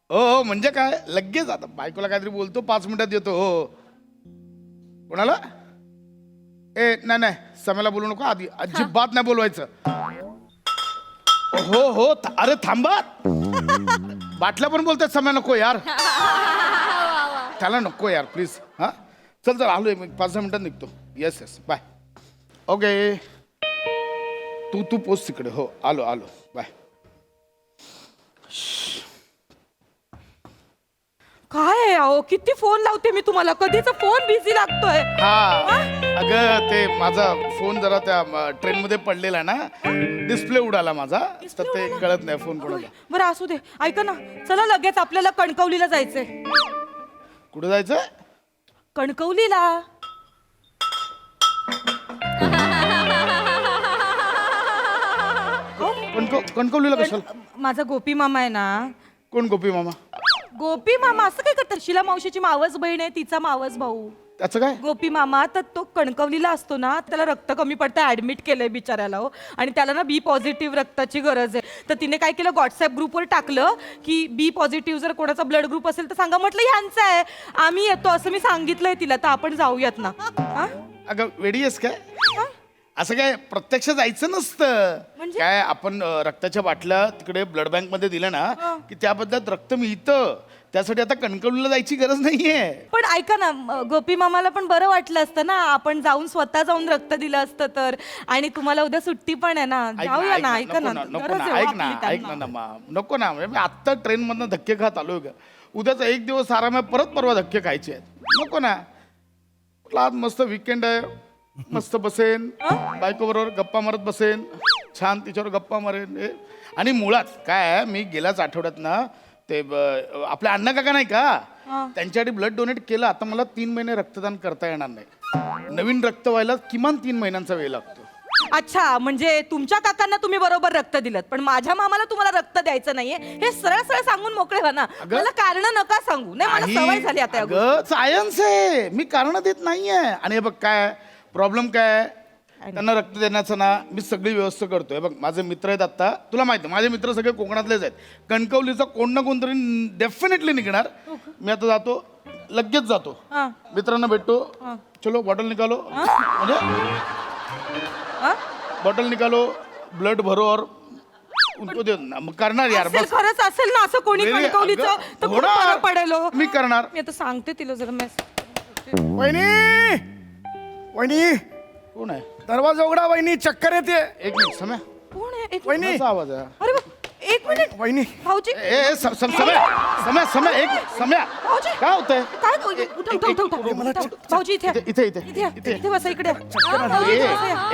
हो म्हणजे काय लगेच आता बायकोला काहीतरी बोलतो 5 मिनिटात येतो हो कोणाला ए नाही समयाला बोलू नको आधी अजिबात नाही बोलवायचं हो अरे थांबा बाटल्या पण बोलतात समय नको यार त्याला नको यार प्लीज हा चल आलोय मी 5-10 मिनिटात निघतो येस बाय ओके तू पोच तिकडे हो आलो बाय काय आहे अहो किती फोन लावते मी तुम्हाला कधीचा फोन बिझी लागतोय हा अगं ते माझा फोन जरा त्या ट्रेन मध्ये पडलेला ना डिस्प्ले उडाला माझा तर ते कळत नाही फोन कोणाला बरं असू दे ऐका ना चला लगेच आपल्याला कणकवलीला जायचंय कुठे जायचं कणकवलीला कणकवलीला कशाला माझा गोपी मामा आहे ना कोण गोपी मामा गोपी मामा असं काय करतात शिला मावशीची मावस बहीण आहे तिचा मावस भाऊ त्याचं काय गोपी मामा तर तो कणकवलीला असतो ना त्याला रक्त कमी पडतं ऍडमिट केलंय बिचाऱ्याला हो आणि त्याला ना बी पॉझिटिव्ह रक्ताची गरज आहे तर तिने काय केलं व्हॉट्सअप ग्रुपवर टाकलं की बी पॉझिटिव्ह जर कोणाचा ब्लड ग्रुप असेल तर सांगा म्हटलं ह्यांचा आहे आम्ही येतो असं मी सांगितलंय तिला तर आपण जाऊयात ना हा? अगं वेडी आहेस काय असं काय प्रत्यक्ष जायचं नसतं म्हणजे? काय आपण रक्ताच्या बाटल्या तिकडे ब्लड बँक मध्ये दिल्या ना की त्याबद्दल रक्त मिळतं त्यासाठी आता कणकवलीला जायची गरज नाहीये पण ऐका ना गोपी मामाला पण बरं वाटलं असतं ना आपण जाऊन स्वतः जाऊन रक्त दिलं असतं तर आणि तुम्हाला उद्या सुट्टी पण आहे ना जाऊया ना ऐका ना गरज आहे हो ऐक आपली ना त्यांना. नको ना म्हणजे मी आत्ता ट्रेन मधनं धक्के खात आलोय का उद्याचा 1 दिवस आराम आहे परत परवा धक्के खायचे आहेत नको ना म्हटलं आज मस्त विकेंड आहे मस्त बसेन बायको बरोबर गप्पा मारत बसेन छान तिच्यावर गप्पा मारेन आणि मुळात काय आहे, मी गेल्याच आठवड्यात ना ते आपल्या अण्णा काका नाही का त्यांच्यासाठी ब्लड डोनेट केलं आता मला 3 महिने रक्तदान करता येणार नाही नवीन रक्त व्हायला किमान 3 महिन्यांचा वेळ लागतो अच्छा म्हणजे तुमच्या काकांना तुम्ही बरोबर रक्त दिलं पण माझ्या मामाला तुम्हाला रक्त द्यायचं नाहीये हे सरळ सरळ सांगून मोकळे व्हा ना मला कारण नका सांगू नाही मला सवय झाली आता या गोष्टीची. सायन्स आहे मी कारण देत नाहीये आणि हे बघ काय प्रॉब्लेम काय त्यांना रक्त देण्याचं ना मी सगळी व्यवस्था करतोय बघ माझे मित्र आहेत आता तुला माहिती माझे मित्र सगळे कोकणातलेच आहेत कणकवलीचा कोण ना कोणतरी डेफिनेटली निघणार मी आता जातो लगेच जातो मित्रांना भेटतो चलो बॉटल निकालो म्हणजे बॉटल निकालो ब्लड भरो और उनको दे मग करणार यार असेल, बस खरंच असेल ना असं कोणी Really? कणकवलीचं तर खूप होणार. बरं पडेल हो. मी करणार मी आता सांगते तिला जरा मेसेज वहिनी कोण आहे दरवाजा उघडा वहिनी चक्कर येते 1 मिनिट समय कोण आहे एक वहिनी. कोणाचा आवाज आहे अरे बाप, 1 मिनिट वहिनी भाऊजी समय भाऊजी काय होतंय काय उठा भाऊजी इथे इथे इथे बसा इकडे या.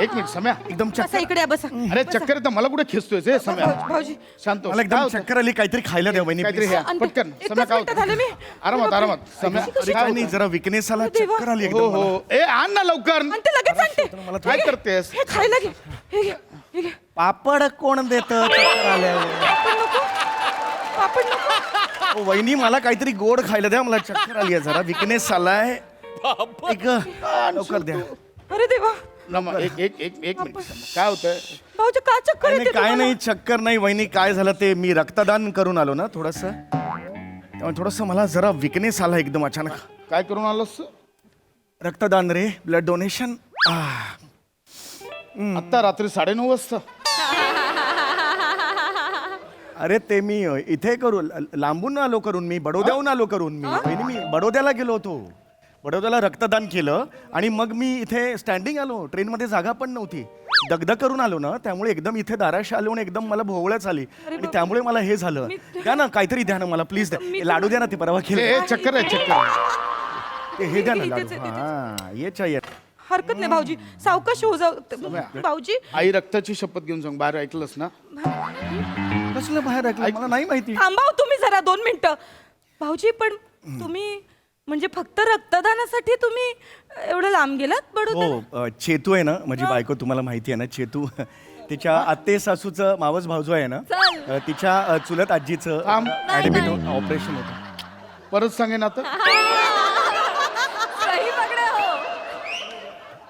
एक मिनिट समय एकदम बसा इकडे या, बसा अरे चक्कर येतं मला कुठे खेचतोय समय भाऊजी शांत हो. मला काय एकदम होतंय? चक्कर आली काहीतरी खायला द्या वहिनी काहीतरी please. घ्या आणते. पटकन एकच समय काय मिनिटं झाले मी. आरामात समय कशी- काय नाही होतंय? जरा विकनेस आला देवा. चक्कर आली हो एकदम मला. हो ए आण ना लवकर आणते लगेच आणते मला काय करतेस हे खायला घे हे घे हे घे पापड कोण देत चक्कर आल्यावर आपण नको वहिनी मला काहीतरी गोड खायला द्या मला चक्कर आली आहे जरा विकनेस आलाय एक लवकर द्या अरे देवा नमा, एक मिनिट समय. काय होतंय भाऊजी का चक्कर काय येते नाही, काय तुम्हाला? नाही चक्कर नाही वहिनी काय झालं ते मी रक्तदान करून आलो ना थोडस त्यामुळे थोडस मला जरा विकनेस आला एकदम अचानक काय करून आलोस रक्तदान रे ब्लड डोनेशन आता रात्री 9:30 वाजता अरे ते मी इथे करू लांबून आलो करून मी बडोद्याहून आलो करून मी वहिनी मी बडोद्याला गेलो होतो बडोद्याला रक्तदान केलं आणि मग मी इथे स्टँडिंग आलो ट्रेनमध्ये जागा पण नव्हती दगदग करून आलो ना त्यामुळे एकदम इथे दाराशी आलो आणि एकदम मला भोवळ्याच आली आणि त्यामुळे मला हे झालं द्या ना काहीतरी द्या ना मला प्लीज द्या लाडू द्या ना ते परवा ए, केलं चक्कर आहे चक्कर हे द्या ना इथेच लाडू आहे, हा ये चाहिए हरकत नाही भाऊजी सावकाश हो जाऊ भाऊजी आई रक्ताची शपथ घेऊन सांग बाहेर ऐकलंस ना कसलं बाहेर ऐकलं मला नाही माहिती थांबा हो तुम्ही जरा 2 मिनिटं भाऊजी पण तुम्ही म्हणजे फक्त रक्तदानासाठी तुम्ही एवढं लांब गेलात बडोद्याला हो चेतू आहे ना माझी बायको तुम्हाला माहिती आहे ना चेतू तिच्या आत्ते सासूचं मावस भावजो आहे ना तिच्या चुलत आजीचं थांब. ऍडमिट ऑपरेशन होतं परत सांगेन आता सही पकडे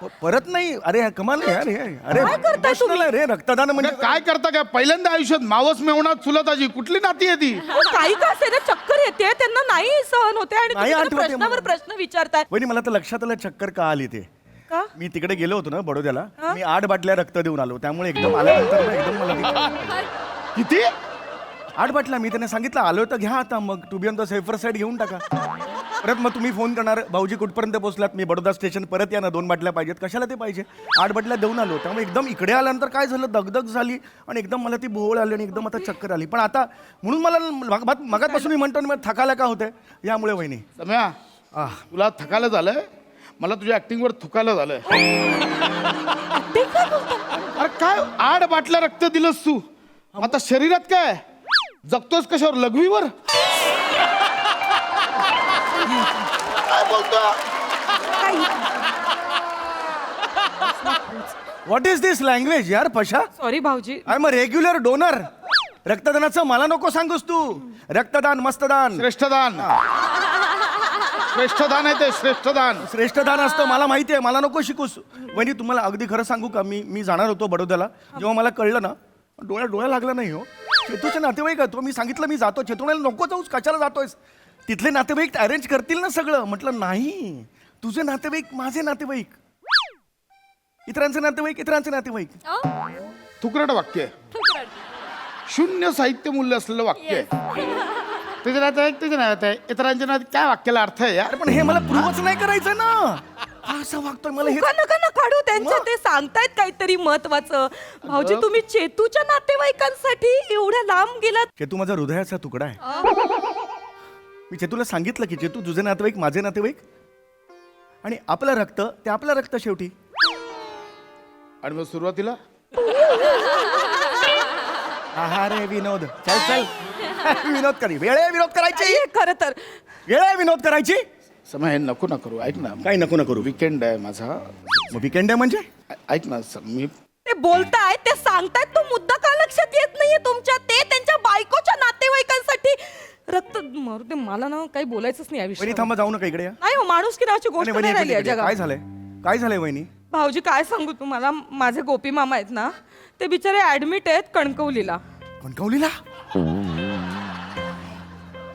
हो परत नाही. अरे कमाल आहे यार हे. अरे काय करताय तुम्ही? emotional आहे रे रक्तदान म्हणजे म्हणजे काय करता काय पहिल्यांदा आयुष्यात मावस मेवणा चुलताची कुठली नाती आहे ती काही का असे ना चक्कर येते त्यांना नाही सहन होते आणि नाही तुम्ही त्यांना आठवते प्रश्नावर मला. प्रश्न विचारताय. वहिनी मला तर लक्षात आलं चक्कर का आली ते. का? मी तिकडे गेलो होतो ना बडोद्याला. मी 8 बाटल्या रक्त देऊन आलो त्यामुळे एकदम आल्यानंतर ना एकदम मला किती 8 बाटल्या. मी त्यांना सांगितलं आलो तर घ्या आता मग to be on the safer side घेऊन टाका. परत मग तुम्ही फोन करणार भाऊजी कुठपर्यंत पोहोचलात. मी बडोदा स्टेशन परत या ना 2 बाटल्या पाहिजेत. कशाला ते पाहिजे. 8 बाटल्या देऊन आलो त्यामुळे एकदम इकडे आल्यानंतर काय झालं दगदग झाली आणि एकदम मला ती भोवळ आली आणि एकदम आता चक्कर आली. पण आता म्हणून मला मगातपासून मी म्हणतो ना मला थकायला का होतंय यामुळे वहिनी. सम्या तुला थकायला झालंय मला तुझ्या ऍक्टिंगवर थुकायला झालंय. अरे काय 8 बाटल्या रक्त दिलंस तू आता शरीरात काय जगतोस कशावर लघवीवर काय बोलतो व्हॉट इज दिस लँग्वेज यार पशा. सॉरी भाऊजी. I am a regular donor. रक्तदानाचं मला नको सांगूस तू. रक्तदान मस्तदान श्रेष्ठदान श्रेष्ठदान आहे ते श्रेष्ठदान श्रेष्ठदान असतं मला माहिती आहे. मला नको शिकूस. वहिनी तुम्हाला अगदी खरं सांगू का मी जाणार होतो बडोद्याला. जेव्हा मला कळलं ना डोळा लागला नाही हो. चेतूचे नातेवाईक आहे तो. मी सांगितलं मी जातो. चेतूला नको जाऊस कशाला जातोयस. तिथले नातेवाईक अरेंज करतील ना सगळं. म्हटलं नाही तुझे नातेवाईक माझे नातेवाईक इतरांचे नातेवाईक थुकरट वाक्य आहे. शून्य साहित्य मूल्य असलेलं वाक्य आहे. तुझे नातेवाईक इतरांच्या नाते काय वाक्याला अर्थ आहे यार. अरे पण हे मला प्रूव्हच नाही करायचं ना. असं वागतोय मला हे. नका ना काढू त्यांच्या ते सांगतायत काहीतरी महत्वाचं. भाऊजी तुम्ही चेतूच्या नातेवाईकांसाठी एवढ्या लांब गेलात. चेतू माझा हृदयाचा तुकडा आहे. मी चेतूला सांगितलं की चेतू तुझे नातेवाईक माझे नातेवाईक आणि आपलं रक्त ते आपलं रक्त शेवटी. आणि मग सुरुवातीला हा रे विनोद चल विनोद करी वेळ आहे विनोद करायची. खरं तर वेळ आहे विनोद करायची. समय नको ना करू ऐक ना काय नको ना करू. विकेंड आहे माझा. मग वीकेंड आहे म्हणजे ऐक ना मी ते बोलतायत ते सांगतायत तो मुद्दा का लक्षात येत नाहीये तुमच्या. ते त्यांच्या बायकोच्या नातेवाईकांसाठी रक्त मारू ते. मला ना काही बोलायचंच नाही या वहिनी विषयावर. थांबा जाऊ नका इकडे या. नाही हो माणूस की नावाची गोष्ट वहिनी, नाही राहिली आहे इकडे. जगात. काय झालंय वहिनी. भाऊजी काय सांगू तुम्हाला. माझे गोपी मामा आहेत ना ते बिचारे ऍडमिट आहेत कणकवलीला. कणकवलीला.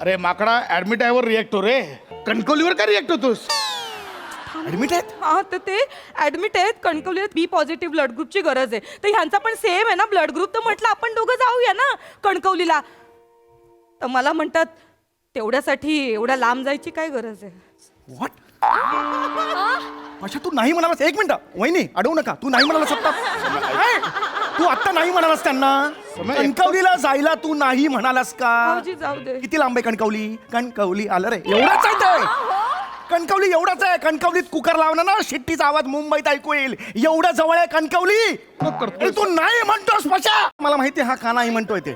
अरे माकडा ऍडमिट आहे वर रिएक्ट हो रे. कणकवलीवर काय रिएक्ट होतोस. ऍडमिट आहेत. हा तर ते ऍडमिट आहेत कणकवलीला. बी पॉझिटिव्ह ब्लड ग्रुपची गरज आहे. तर ह्यांचा पण सेम आहे ना ब्लड ग्रुप. तर म्हटलं आपण दोघं जाऊया ना कणकवलीला. तर मला म्हणतात तेवढ्यासाठी एवढ्या लांब जायची काय गरज आहे. व्हॉट अच्छा तू नाही म्हणालास. एक मिनिट वहिनी अडवू नका. तू नाही म्हणालास आता. तू आता नाही म्हणालास त्यांना. कणकवलीला जायला तू नाही म्हणालास का. भाऊजी जाऊ दे. किती लांब आहे कणकवली आलं रे. एवढाच आहे ते. कणकवली एवढाच आहे. कणकवलीत कुकर लावला ना शिट्टीचा आवाज मुंबईत ऐकू येईल. एवढं जवळ आहे कणकवली. अरे तू नाही म्हणतोस पशा. मला माहिती हा का नाही म्हणतोय ते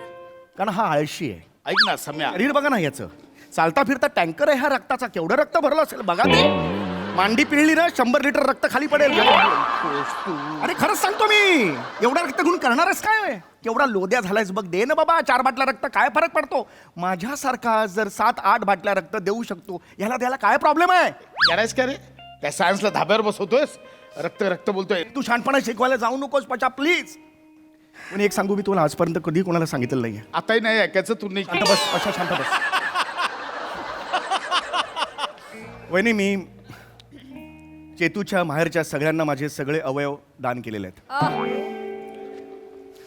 कारण हा आळशी आहे. ऐक ना सम्या शरीर बघा ना याचं. चालता फिरता टँकर आहे हा रक्ताचा. केवढं रक्त भरलं असेल बघा ते. मांडी पिळली ना 100 लिटर रक्त खाली पडेल. अरे खरंच सांगतो मी. एवढा रक्त घेऊन करणारच काय. केवढा लोद्या झालायस बघ. दे ना बाबा 4 बाटल्या रक्त काय फरक पडतो. माझ्यासारखा जर 7-8 बाटल्या रक्त देऊ शकतो याला द्यायला काय प्रॉब्लेम आहे. यारायस का रे त्या सायन्सला धाब्यावर बसवतोयस. रक्त रक्त बोलतोय. तू शहाणपणा शिकवायला जाऊ नकोस पचा प्लीज. पण एक सांगू मी तुला आजपर्यंत कधी कोणाला सांगितलं नाहीये. आताही नाही ऐकायचं तू नाही. शांत बस पशा शांत बस. वहिनी मी चेतूच्या माहेरच्या सगळ्यांना माझे सगळे अवयव दान केलेले आहेत.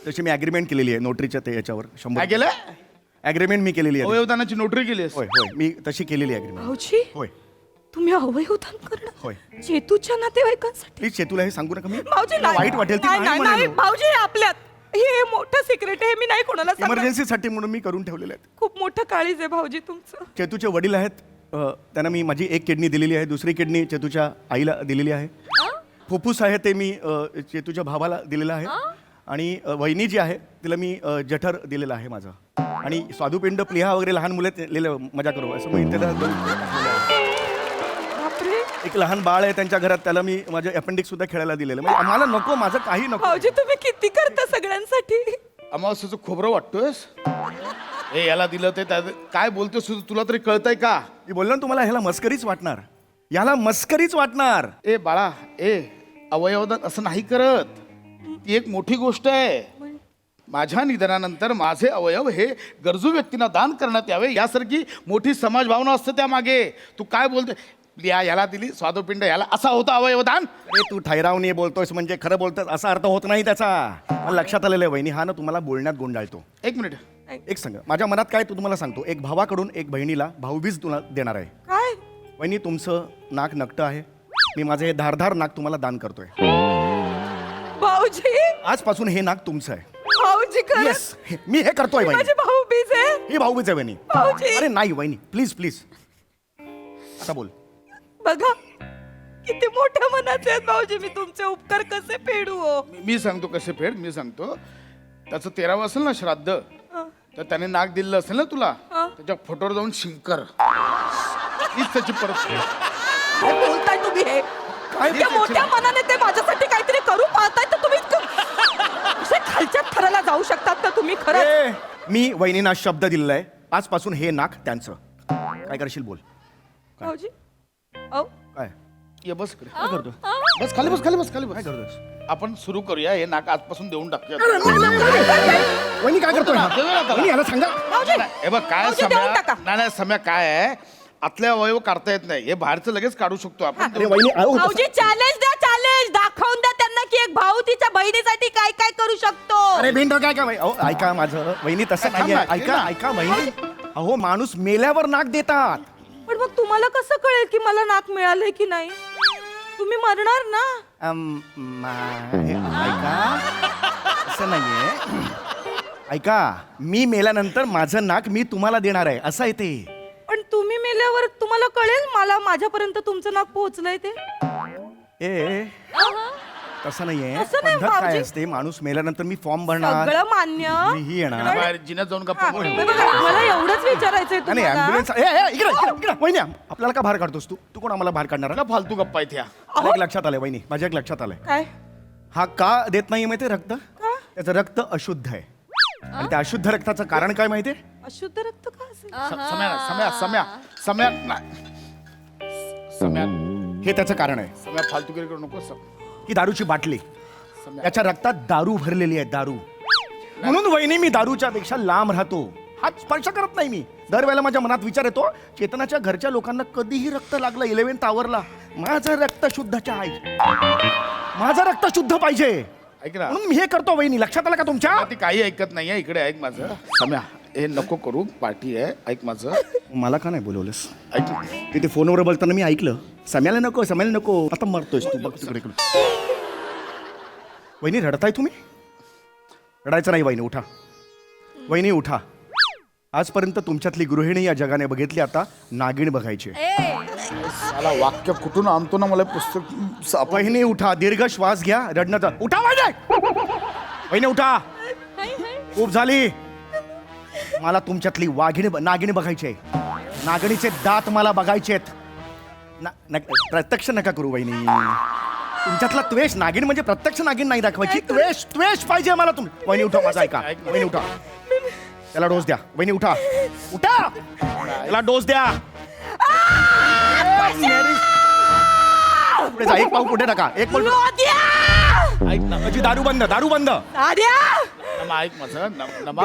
तशी मी ॲग्रीमेंट केलेली आहे नोटरीच्या ते याच्यावर काय 100 केलं ॲग्रीमेंट मी केलेली आहे. अवयवदानाची नोटरी केलीस. होय मी तशी केलेली ॲग्रीमेंट. भाऊजी होय तुम्ही अवयवदान करणार होय. चेतूच्या नातेवाईकांसाठी. प्लीज चेतूला हे सांगू नका. मी भाऊजी तुला नाही. वाईट वाटेल ती नाही, नाही नाही, म्हणेल. भाऊजी हे आपल्यात हे मोठं सिक्रेट आहे. मी नाही कोणाला सांगणार. इमर्जन्सीसाठी म्हणून मी करून ठेवलेले आहेत. खूप मोठं काळीज आहे भाऊजी तुमचं. चेतूचे वडील आहेत. त्यांना मी माझी एक किडनी दिलेली आहे. दुसरी किडनी चेतूच्या आईला दिलेली आहे. फुफ्फुस आहे ते मी चेतूच्या भावाला दिलेलं आहे. आणि वहिनी जी आहे तिला मी जठर दिलेलं आहे माझं. आणि स्वादुपिंड प्लिहा वगैरे लहान मुलं लिहिलं मजा करू असं मी त्याला बापरे. एक लहान बाळ आहे त्यांच्या घरात त्याला मी माझं अपेंडिक्स सुद्धा खेळायला दिलेलं. म्हणजे मला नको माझं काही नको. भाऊजी तुम्ही किती करता सगळ्यांसाठी. अमावस्याचं खोबरं वाटतोयस. ए याला दिलं ते काय बोलतोस तुला तरी कळतंय का. मी बोललो ना तुम्हाला ह्याला मस्करीच वाटणार. याला मस्करीच वाटणार. ए बाळा ए अवयवदान असं नाही करत. ती एक मोठी गोष्ट आहे. माझ्या निधनानंतर माझे अवयव हे गरजू व्यक्तींना दान करण्यात यावे यासारखी मोठी समाजभावना असते त्यामागे. तू काय बोलते? याला दिली स्वादुपिंड, याला असा होता अवयवदान. अरे तू ठैरावने बोलतोयस म्हणजे खरं बोलतोस असा अर्थ होत नाही त्याचा. मला लक्षात आलेलं आहे वहिनी, हा ना तुम्हाला बोलण्यात गोंडाळतो. एक मिनिट. एक सांग, माझ्या मनात काय तू तुम्हाला सांगतो. एक भावाकडून एक बहिणीला भाऊबीज तुला देणार आहे. काय वहिनी तुमचं नाक नकटं आहे. मी माझं हे धारधार नाक तुम्हाला दान करतोय. भाऊजी आजपासून हे नाक तुमचं आहे. भाऊजी खरंच? येस, मी हे करतोय वहिनी. माझी भाऊबीज आहे. ही भाऊबीज आहे वहिनी. भाऊजी. अरे नाही वहिनी, प्लीज प्लीज आता बोल. बघा किती मोठ्या मनाचे आहेत भाऊजी. मी तुमचे उपकार कसे फेडू हो? मी सांगतो कसे फेड. मी सांगतो त्याचं 13वं असेल ना श्राद्ध, तर त्याने नाक दिलं असेल ना तुला, त्याच्या फोटोवर जाऊन शिंकर हीच त्याची परत. काय बोलताय तुम्ही हे? इतक्या मोठ्या मनाने ते माझ्यासाठी काहीतरी करू पाहताय तर तुम्ही असे खालच्या थराला जाऊ शकतात का तुम्ही? खरं मी वहिनींना शब्द दिलेला आहे, आजपासून हे नाक त्यांचं. काय करशील बोल. भाऊजी अहो काय ये बस इकडे. काय करतो? बस खाली बस, खाली बस, खाली काय बस. करतोस? आपण सुरू करूया. हे नाक आजपासून देऊन टाकूया. वहिनी काय करतोय हा? देऊया ना त्याला. वहिनी याला सांगा. भाऊजी हे बघ काय भाऊजी, देऊन सम्या. टाका. नाही सम्या काय आहे, आतले अवयव काढता येत नाही. हे बाहेरचं लगेच काढू शकतो आपण. अरे वहिनी अहो, भाऊजी चॅलेंज द्या, चॅलेंज दाखवून द्या त्यांना की एक भाऊ तिच्या बहिणीसाठी काय काय करू शकतो. अरे भिंड काय काय अहो ऐका माझं वहिनी तसं थांब नाहीये. ना, ऐका ऐका वहिनी, अहो माणूस मेल्यावर नाक देतात. पण मग तुम्हाला कसं कळेल की मला नाक मिळालंय की नाही? तुम्ही मरणार ना. ऐका असं नाहीये. ऐका मी मेल्यानंतर माझं नाक मी तुम्हाला देणार आहे असं आहे ते. पण तुम्ही मेल्यावर तुम्हाला कळेल मला माझ्यापर्यंत तुमचं नाक पोहोचलंय ते. ए तसं नाहीये. असं नाही, पद्धत काय भाऊजी. असते, माणूस मेल्यानंतर मी फॉर्म भरणार, सगळं मान्य. मीही येणार. बाहेर जिन्यात जाऊन गप्पा हा, बोल. हे बघा, मला एवढंच विचारायचंय आणि तुम्हाला. ॲम्ब्युलन्स इकडे वहिनी आपल्याला का बाहेर काढतोस तू? तू कोण आम्हाला बाहेर काढणार? का फालतू गप्पा आहेत ह्या? मला एक लक्षात आलंय वहिनी, माझ्या एक लक्षात आलंय. काय हा का देत नाही माहितीये रक्त? का? त्याचं रक्त अशुद्ध आहे. आणि त्या अशुद्ध रक्ताचं कारण काय माहितीये? अशुद्ध रक्त का असेल? सम्या सम्या सम्या सम्या नाही. सम्या हे त्याचं कारण आहे. सम्या फालतूगिरी करू नको. ही दारूची बाटली, याच्या रक्तात दारू भरलेली आहे, दारू. म्हणून वहिनी मी दारूच्या पेक्षा लांब राहतो. हात स्पर्श करत नाही मी. दरवेळेला माझ्या मनात विचार येतो, चेतनाच्या घरच्या लोकांना कधीही रक्त लागलं 11th आवरला, माझं रक्त शुद्धच आहे, माझं रक्त शुद्ध पाहिजे. ऐक ना, म्हणून मी हे करतो वहिनी. लक्षात आलं का तुमच्या? ती काही ऐकत नाहीये. इकडे ऐक माझं. सम्या हे नको करू, पार्टी आहे. ऐक माझं. मला का नाही बोलवलंस? ऐक तिथे फोनवर बोलताना मी ऐकलं, सम्याला नको सम्याला नको. आता मरतोयस तू, बघ तिकडे इकडे. वहिनी रडताय तुम्ही? रडायचं नाही वहिनी, उठा. वहिनी उठा. आजपर्यंत तुमच्यातली गृहिणी या जगाने बघितली, आता नागिण बघायची. मला वाक्य कुठून आणतो ना, मला पुस्तक. वहिनी उठा, दीर्घ श्वास घ्या, रडणं जा. उठा वहिनी. वहिनी उठा. खूप झाली. मला तुमच्यातली नागिणी बघायची आहे. नागिणीचे दात मला बघायचे आहेत. प्रत्यक्ष नका करू वहिनी. तुमच्यातला त्वेष, नागिण म्हणजे प्रत्यक्ष नागिण नाही दाखवायची, त्वेष पाहिजे मला. वहिनी उठा, माझा ऐका. वहिनी उठा, त्याला डोस द्या. वहिनी उठा, उठा, त्याला डोस द्या. पुढे जा, एक पाऊल पुढे टाका, एक पाऊल. ऐक ना माझी दारू बंद, दारू बंद. नमा, ऐक माझं. नमा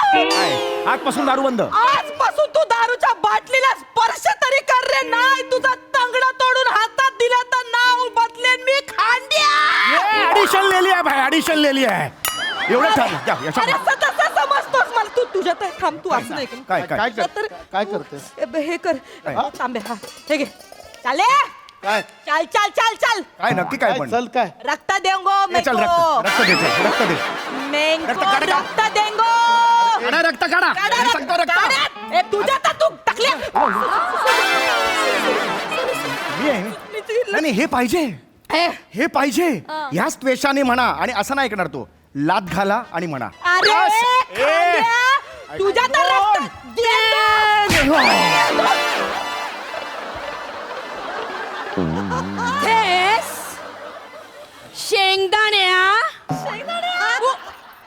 काय? आजपासून दारू बंद. आजपासून तू दारूच्या बाटलीला स्पर्श तरी कर रे. नाही तुझा तंगडा तोडून हातात दिला तर नाव बदलेन मी. खांड्या ऍडिशन लिहिली आहे भाई, ऍडिशन लिहिली आहे. एवढं छान. जा, याच्या- अरे असं तसं समजतोस मला. तू तुझ्या तर थांब, तू असं नाही करू. काय काय काय कर, काय करते? हे कर तांबे. हा हे घे. चाले काय चल चल चल चल. काय नक्की काय पण? चल काय रक्त देंगो ए, चल रक्त रक्त दे, चल, रक्त दे. मेंगो काढा, काढा. रक्त देंगो. काढा रक्त, काढा. काढा मी सांगतो रक्त. काढा. ए, तुझ्या तर तू टाकल्या. मी आहे. नाही नाही, हे पाहिजे, हे पाहिजे. ह्याच त्वेषाने म्हणा. आणि असं नाही ऐकणार तो. लात घाला आणि म्हणा. अरे बस. खांद्या, तुझ्या तर रक्त देंगो. शेंगदाण्या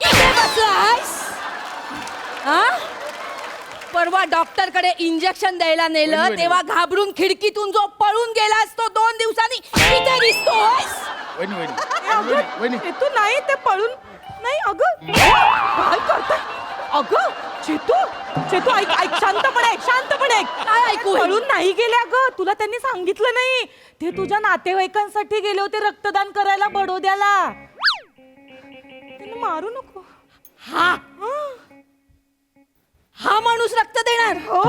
इथे बसलास. परवा डॉक्टरकडे इंजेक्शन द्यायला नेलं तेव्हा घाबरून खिडकीतून जो पळून गेलास तो 2 दिवसांनी इथे दिसतोस. वहिनी वहिनी ए, अगं, वहिनी चेतू नाही ते पळून नाही अगं काय करताय अगं चेतू चेतू ऐक ऐक शांतपणे ऐक शांतपणे ऐक काय ऐकू पळून नाही गेले अगं तुला त्यांनी सांगितलं नाही ते तुझ्या नातेवाईकांसाठी गेले होते रक्तदान करायला बडोद्याला त्यांना मारू नको हा हा माणूस रक्त देणार हो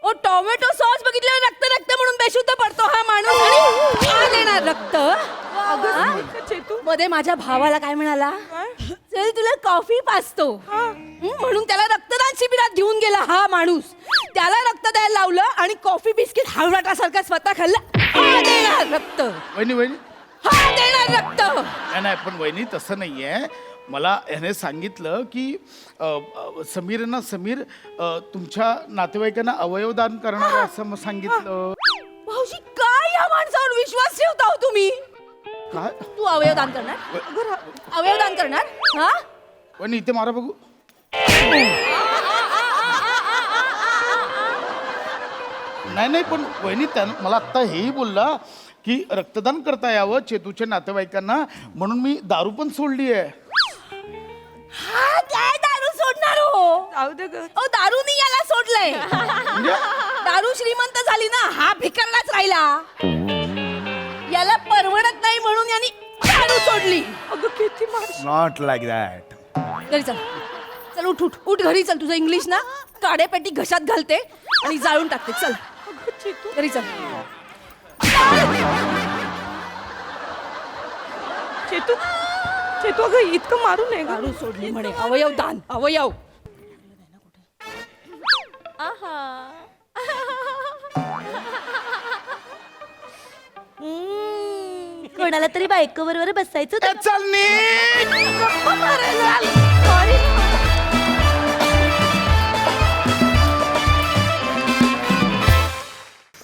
ओ टोमॅटो सॉस बघितल्यावर रक्त रक्त म्हणून बेशुद्ध पडतो हा माणूस आणि हा देणार रक्त अगं चेतू मध्ये माझ्या भावाला काय म्हणाला चल तुला कॉफी पाजतो म्हणून त्याला रक्तदान शिबिरात घेऊन गेला हा माणूस त्याला रक्त द्यायला लावलं आणि कॉफी बिस्किट हावराटासारखा स्वतः खाल्लं हा देणार रक्त वहिनी वहिनी हा देणार रक्त नाही नाही पण वहिनी तसं नाहीये मला ह्याने सांगितलं की समीर ना समीर तुमच्या नातेवाईकांना अवयवदान करणार आहे असं मग सांगितलं. भाऊजी काय या माणसावर विश्वास ठेवता हो तुम्ही काय तू अवयवदान करणार अवयवदान करणार हा वहिनी इथे मारा बघू. नाही नाही पण वहिनी त्यानं मला आत्ता हेही बोलला की रक्तदान करता यावं चेतूच्या नातेवाईकांना म्हणून मी दारू पण सोडली आहे. हा काय दारू सोडणार हो जाऊ दे ग ओ दारूनी याला सोडलंय दारू श्रीमंत झाली ना हा भिकारलाच राहिला याला परवडत नाही म्हणून यांनी दारू सोडली अगं किती मार नॉट लाईक दॅट. घरी चल चल उठ उठ उठ घरी चल तुझं इंग्लिश ना काड्यापेटी घशात घालते आणि जाळून टाकते चल चेतू घरी चल चेतू चेतू अगं इतकं मारू नये दारू सोडली म्हणे अवयव दान अवयव कोणाला तरी बायको बरोबर बसायचं ए, चल नीट.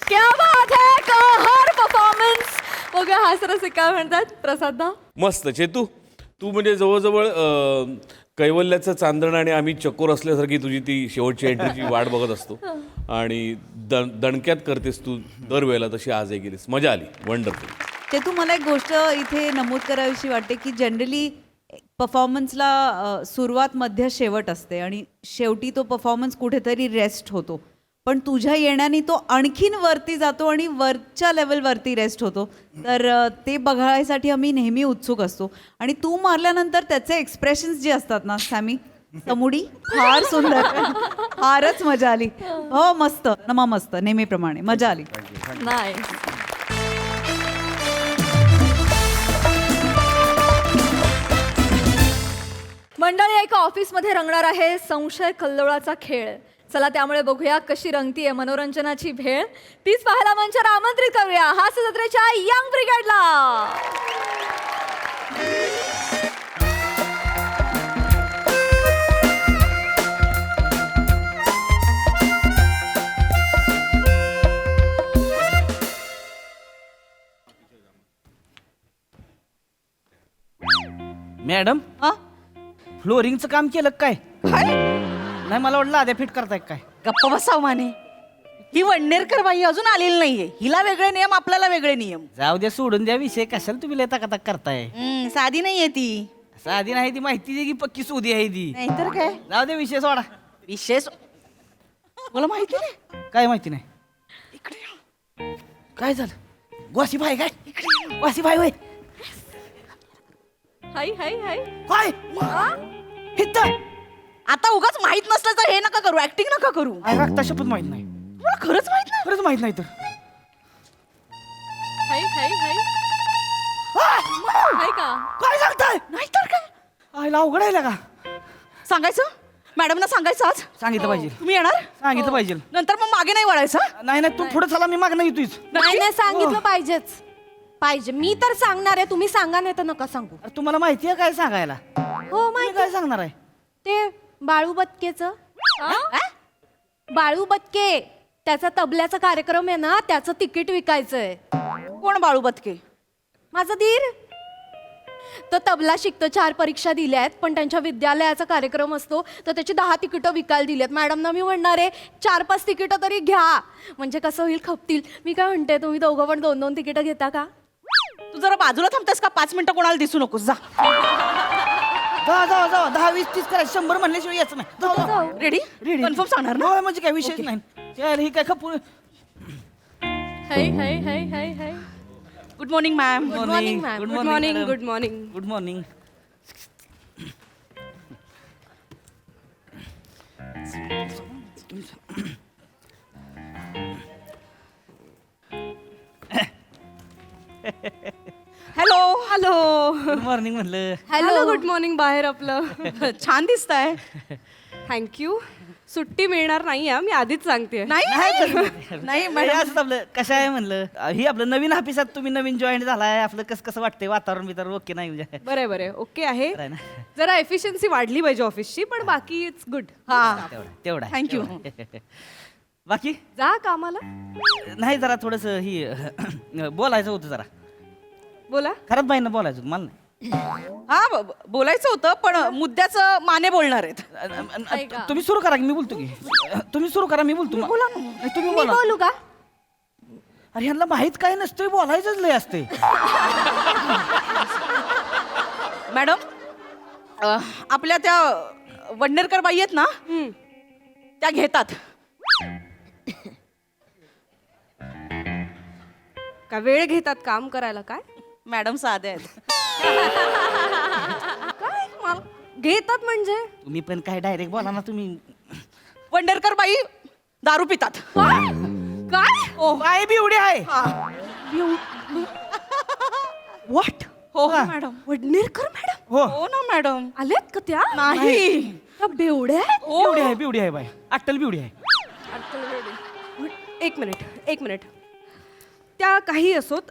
क्या बात है कहर परफॉर्मन्स बघा हा सरस काय म्हणतात प्रसादा मस्त चेतू तू म्हणजे जवळजवळ कैवल्याचं चांदण आणि आम्ही चकोर असल्यासारखी तुझी ती शेवटची एंट्रीची वाट बघत असतो आणि दणक्यात करतेस तू दरवेळेला तशी आजही गेलीस मजा आली वंडरफुल. ते तू मला एक गोष्ट इथे नमूद करावीशी वाटते की जनरली परफॉर्मन्सला सुरुवात मध्य शेवट असते आणि शेवटी तो परफॉर्मन्स कुठेतरी रेस्ट होतो पण तुझ्या येण्याने तो आणखीन वरती जातो आणि वरच्या लेवलवरती रेस्ट होतो तर ते बघायसाठी आम्ही नेहमी उत्सुक असतो आणि तू मारल्यानंतर त्याचे एक्सप्रेशन्स जे असतात ना सॅमी समुडी फार सुंदर फारच मजा आली हो मस्त नमा मस्त नेहमीप्रमाणे मजा आली नाही मंडळी एका ऑफिसमध्ये रंगणार आहे संशय कल्लोळाचा खेळ चला त्यामुळे बघूया कशी रंगतीये मनोरंजनाची भेळ तीच पाहायला मंचावर आमंत्रित करूया हास्य जत्रेच्या यंग ब्रिगेडला. मॅडम हा फ्लोरिंगचं काम केलं काय नाही मला वाटलं आध्या फिट करताय काय. गप्प बसाव माने ही वडनेरकर बाई अजून आलेली नाहीये हिला वेगळे नियम आपल्याला वेगळे नियम जाऊ द्या सोडून द्या विषय कशाला तुम्ही लेता कथा करताय. साधी नाहीये ती साधी नाही ती माहिती आहे की पक्की सोदी आहे ती. नाहीतर काय जाऊ द्या विषय सोडा. विशेष मला माहिती नाही काय माहिती नाही काय झालं वासी भाई काय वासी भाई होय हाय हाय हाय काय हिथं आता उगाच माहित नसलं तर हे नका करू ऍक्टिंग नका करू काय वागता शपथ माहित नाही मला खरंच माहित नाही खरंच माहित नाही तर हाय हाय हाय हाय का काय सांगताय नाहीतर काय आईला अवघड आहे का सांगायचं मॅडमना सांगायचं आज सांगितलं पाहिजे तुम्ही येणार सांगितलं पाहिजे नंतर मग मागे नाही वळायचं नाही नाही तू पुढे चला मी मागणं येतोयच. नाही नाही सांगितलं पाहिजेच पाहिजे मी तर सांगणार आहे तुम्ही सांगा नाही तर नका सांगू अरे तुम्हाला माहिती आहे काय सांगायला हो तुम्ही काय सांगणार आहे ते बाळू बत्केचं बाळू बत्के त्याचा तबल्याचा कार्यक्रम आहे ना त्याचं तिकीट विकायचंय. कोण बाळू बतके माझा धीर तो तबला शिकतो 4 परीक्षा दिल्या आहेत पण त्यांच्या विद्यालयाचा कार्यक्रम असतो तर त्याची 10 तिकीटं विकायला दिली आहेत. मॅडमना मी म्हणणार आहे 4-5 तिकीटं तरी घ्या म्हणजे कसं होईल खपतील. मी काय म्हणते तुम्ही दोघं पण 2-2 तिकीटं घेता का तू जरा बाजूला थांबतेस का 5 मिनिटं कोणाला दिसू नकोस जा जा जा जा 10 20 30 करा 100 म्हणल्याशिवाय यायचं नाही रेडी रेडी कन्फर्म सांगणार ना म्हणजे काय विषय नाही त्याला ही काय खपून hi hi hi hi hi good morning ma'am good morning ma'am good morning good morning good morning hello hello good morning म्हणलं हॅलो गुड मॉर्निंग बाहेर आपलं छान दिसताय थँक्यू सुट्टी मिळणार नाही मी आधीच सांगते नाही मॅडम असंच आपलं कसं आहे म्हणलं ही आपलं नवीन ऑफिसात तुम्ही नवीन जॉईन झालाय आपलं कसं वाटतंय वातावरण बितावरण ओके नाही म्हणजे बरं बरं ओके आहे बरं आहे ना? जरा एफिशियन्सी वाढली पाहिजे ऑफिसची पण बाकी इट्स गुड हा तेवढा Thank you. बाकी जा कामाला नाही जरा थोडस ही बोलायचं होतं जरा बोला खरंच बाईंना बोलायचं होतं मला नाही हा बोलायचं होतं पण मुद्द्याचं माने बोलणार आहेत तुम्ही सुरू करा की मी बोलतो की तुम्ही सुरू करा मी बोलतो बोला तुम्ही बोला बोलू का अरे ह्यांना माहित काय नसतंय बोलायचंच लय असते मॅडम आपल्या त्या वडनेरकर बाई आहेत ना त्या घेतात का वेळ घेतात काम करायला काय मॅडम साधे आहेत काय मला घेतात म्हणजे तुम्ही पण काय डायरेक्ट बोला ना तुम्ही वंडरकर बाई दारू पितात काय ओ काय बी उडी आहे व्हॉट हो मॅडम वडनेरकर मॅडम हो ना मॅडम आल्यात का त्या नाही. त्या बेवड्या बिवडी आहे बाई अट्टल बिवडी आहे एक मिनिट त्या काही असोत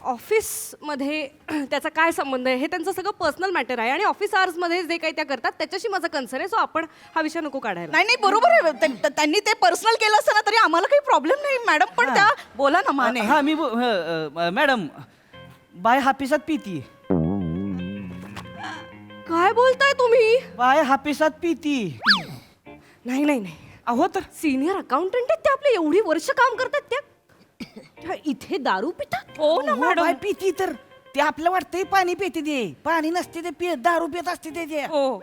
ऑफिसमध्ये त्याचा काय संबंध आहे हे त्यांचं सगळं पर्सनल मॅटर आहे आणि ऑफिस आवर्समध्ये जे काही त्या करतात त्याच्याशी माझा कन्सर्न आहे सो आपण हा विषय नको काढायला नाही बरोबर आहे त्यांनी ते पर्सनल केलं असतं ना तरी आम्हाला काही प्रॉब्लेम नाही मॅडम पण त्या बोला ना माने हा मी मॅडम बाय हापिसात पिती काय बोलताय तुम्ही बाय हापिसात पिती नाही अहो तर सिनियर अकाउंटंट आहेत ते आपले एवढी वर्ष काम करतात त्या इथे दारू पितात हो ना मॅडम बाय पिती तर ते आपलं वाटतंय पाणी पिते ते पाणी नसते ते दारू पित असते ते हो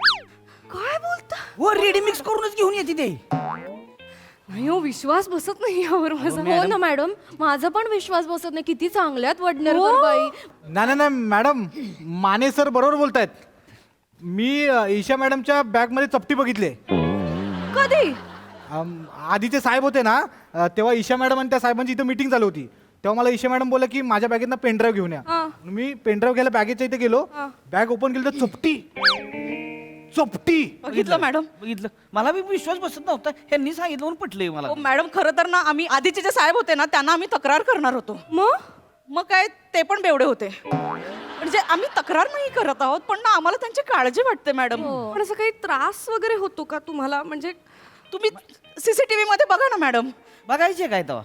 काय बोलता हो रेडी मिक्स करूनच घेऊन येते ते नाही हो विश्वास बसत नाही यावर माझा हो ना मॅडम माझा पण विश्वास बसत नाही किती चांगल्यात वडनेरकर बाई नाही मॅडम माने सर बरोबर बोलतायत मी ईशा मॅडमच्या बॅगमध्ये चपटी बघितली कधी आधीचे साहेब होते ना तेव्हा ईशा मॅडम आणि त्या साहेबांची इथं मीटिंग चालू होती तेव्हा मला ईशा मॅडम बोलला की माझ्या बॅगेतनं पेनड्राईव्ह घेऊन या मी पेनड्राईव्ह घ्यायला बॅगेच्या इथे गेलो बॅग ओपन केली तर चपटी बघितलं मॅडम बघितलं मला बी विश्वास बसत नव्हता ह्यांनी सांगितलं म्हणून पटलंय मला मॅडम खरं तर ना आम्ही आधीचे जे साहेब होते ना त्यांना आम्ही तक्रार करणार होतो मग काय ते पण बेवडे होते म्हणजे आम्ही तक्रार नाही करत आहोत पण ना आम्हाला त्यांची काळजी वाटते मॅडम पण असं काही त्रास वगैरे होतो का तुम्हाला म्हणजे तुम्ही सीसीटीव्ही मध्ये बघा ना मॅडम बघायचे काय तेव्हा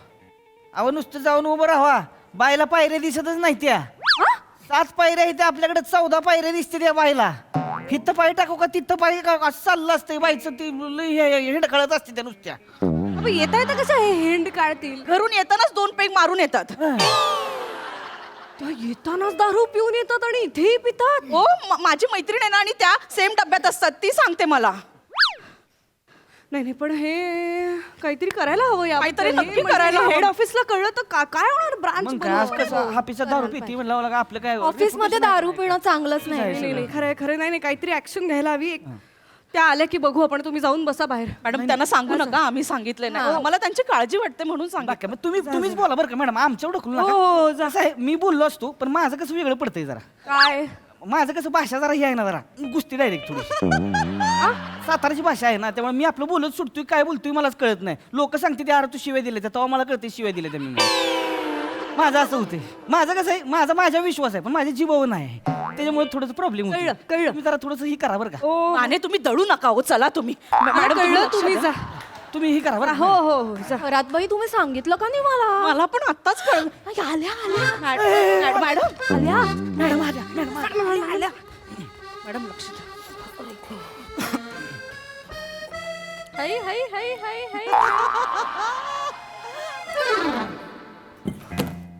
अहो नुसतं जाऊन उभं राहा बायला पायऱ्या दिसतच नाही त्या 7 पायऱ्या इथे आपल्याकडे 14 पायऱ्या दिसते त्या बायला हिथं पाय टाकू का तिथं पाय का असं चाललं असते बाईचं ती हेंड कळत असते त्या नुसत्या येता येता कसं हे हेंड काढतील घरून येतानाच 2 पेग मारून येतात त्या येतानाच दारू पिऊन येतात आणि इथेही पितात हो माझी मैत्रीण आहे ना आणि त्या सेम डब्यात असतात ती सांगते मला नाही पण हे काहीतरी करायला हवं या काहीतरी नक्की करायला हेड हवं. ऑफिसला कळलं तर काय होणार ब्रांच हापीचा दारू पिती म्हणलं आपलं काय ऑफिस मध्ये दारू पिणं चांगलंच नाही नाही खरं नाही काहीतरी ऍक्शन घ्यायला हवी त्या आल्या की बघू आपण तुम्ही जाऊन बसा बाहेर मॅडम त्यांना सांगू नका आम्ही सांगितलं नाही मला त्यांची काळजी वाटते म्हणून सांगा तुम्हीच बोला बरं का मॅडम आमच्या ढकलू नका जसं आहे मी बोललो असतो पण माझं कसं वेगळं पडतंय जरा काय माझं कसं भाषा जरा ही आहे ना जरा गुस्ती डायरेक्ट थोडी साताराची भाषा आहे ना त्यामुळे मी आपलं बोलत सुटतोय काय बोलतोय मलाच कळत नाही लोक सांगते ते अरे तू शिवाय दिले तेव्हा मला कळते शिवाय दिले मी माझं असं होते माझं कसं आहे माझा विश्वास आहे पण माझ्या जीवावर नाही त्याच्यामुळे थोडंसं प्रॉब्लेम कळलं. तुम्ही जरा थोडंसं ही करा बरं का आणि तुम्ही दळू नका हो चला तुम्ही मॅडम कळलं तुम्ही जा तुम्ही ही करा बरं हो हो जा. रातबाई तुम्ही सांगितलं का नाही मला मला पण आत्ताच कळलं आल्या मॅडम आल्या मॅडम आल्या मॅडम लक्ष द्या हाय हाय हाय हाय हाय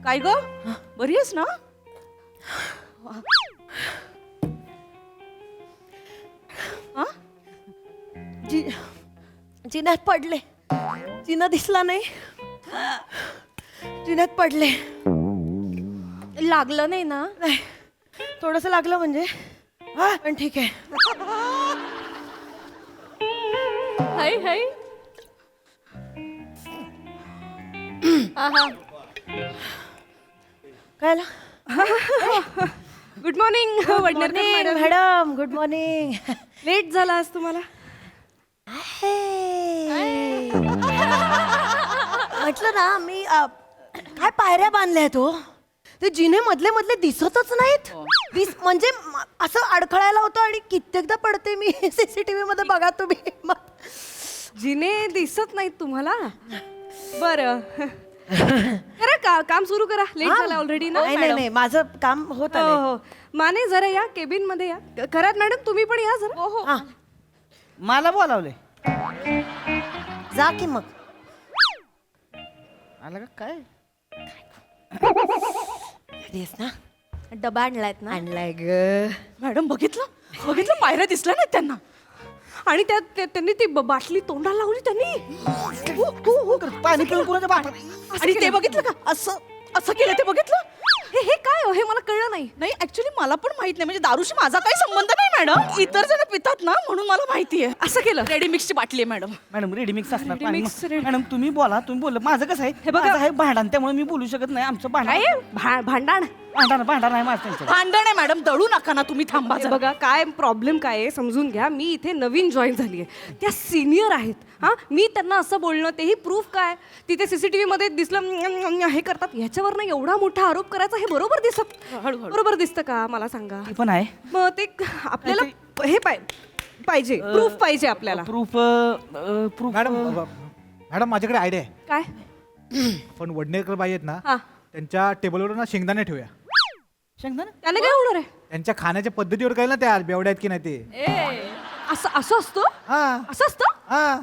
काय ग बरी आहेस ना जिन्यात पडले. जिना दिसला नाही. जिन्यात पडले. लागलं नाही ना? नाही, थोडस लागलं म्हणजे, पण ठीक आहे. हाय हाय. आहा. काय good morning Wadnerkar madam, good morning. Late झाला आज तुम्हाला. म्हटलं ना मी, काय पायऱ्या बांधल्या तो, ते जिने मधले मधले दिसतच नाहीत. म्हणजे असं अडखळायला होतं आणि कित्येकदा पडते मी. सीसीटीव्ही मध्ये बघा तुम्ही. जिने दिसत नाहीत तुम्हाला. बरं करा काम सुरू करा. लेट झाला ऑलरेडी ना. नाही, माझं काम होत आलंय. हो. माने जरा या केबिन मध्ये या. खरंच मॅडम तुम्ही पण या जरा. हा, मला बोलावले. जा की मग. आला का काय? येस ना, डबा आणलायत ना? आणलाय ग. मॅडम बघितलं पायऱ्या दिसल्या नाहीत त्यांना. आणि त्यांनी ती बाटली तोंडाला लावली त्यांनी. पाणी पिऊन कुणाच्या बाटली. आणि ते बघितलं का? असं केलं ते बघितलं. हे काय हो? हे मला कळलं नाही. नाही ऍक्च्युली मला पण माहित नाही, म्हणजे दारूशी माझा काही संबंध नाही मॅडम. इतर जण पितात ना म्हणून मला माहिती आहे. असं केलं. रेडी मिक्सची बाटली आहे मॅडम. मॅडम रेडी मिक्स असणार Ready पाणी. mix, मॅडम तुम्ही बोला, तुम्ही बोल. माझं कसं आहे, हे बघा. माझं आहे भांडण, त्यामुळे मी बोलू शकत नाही. आमचं काय भांडण भांडण आहे माझं त्यांचं. भांडण आहे मॅडम, दळू नका ना तुम्ही, थांबा हे जरा. बघा काय प्रॉब्लेम काय आहे समजून घ्या. मी इथे नवीन जॉईन झाली आहे. त्या सिनियर आहेत. हा, मी त्यांना असं बोलणं, तेही प्रूफ काय, तिथे सीसीटीव्ही मध्ये दिसलं हे करतात, ह्याच्यावर एवढा मोठा आरोप करायचा हे बरोबर दिसतं का? मला सांगा. ते पण आहे मग ते आपल्याला हे पाहिजे प्रूफ पाहिजे आपल्याला. प्रूफ. मॅडम माझ्याकडे आयडिया आहे. काय? पण वडनेरकर बाई आहेत ना, हा, त्यांच्या टेबलवर ना शेंगदाणे ठेवूया. शेंगदाणा. त्याने काय होणार आहे? त्यांच्या खाण्याच्या पद्धतीवर कळलं ना त्या बेवड्या आहेत की नाही ते. असं असतं? हा असं असतं? हा,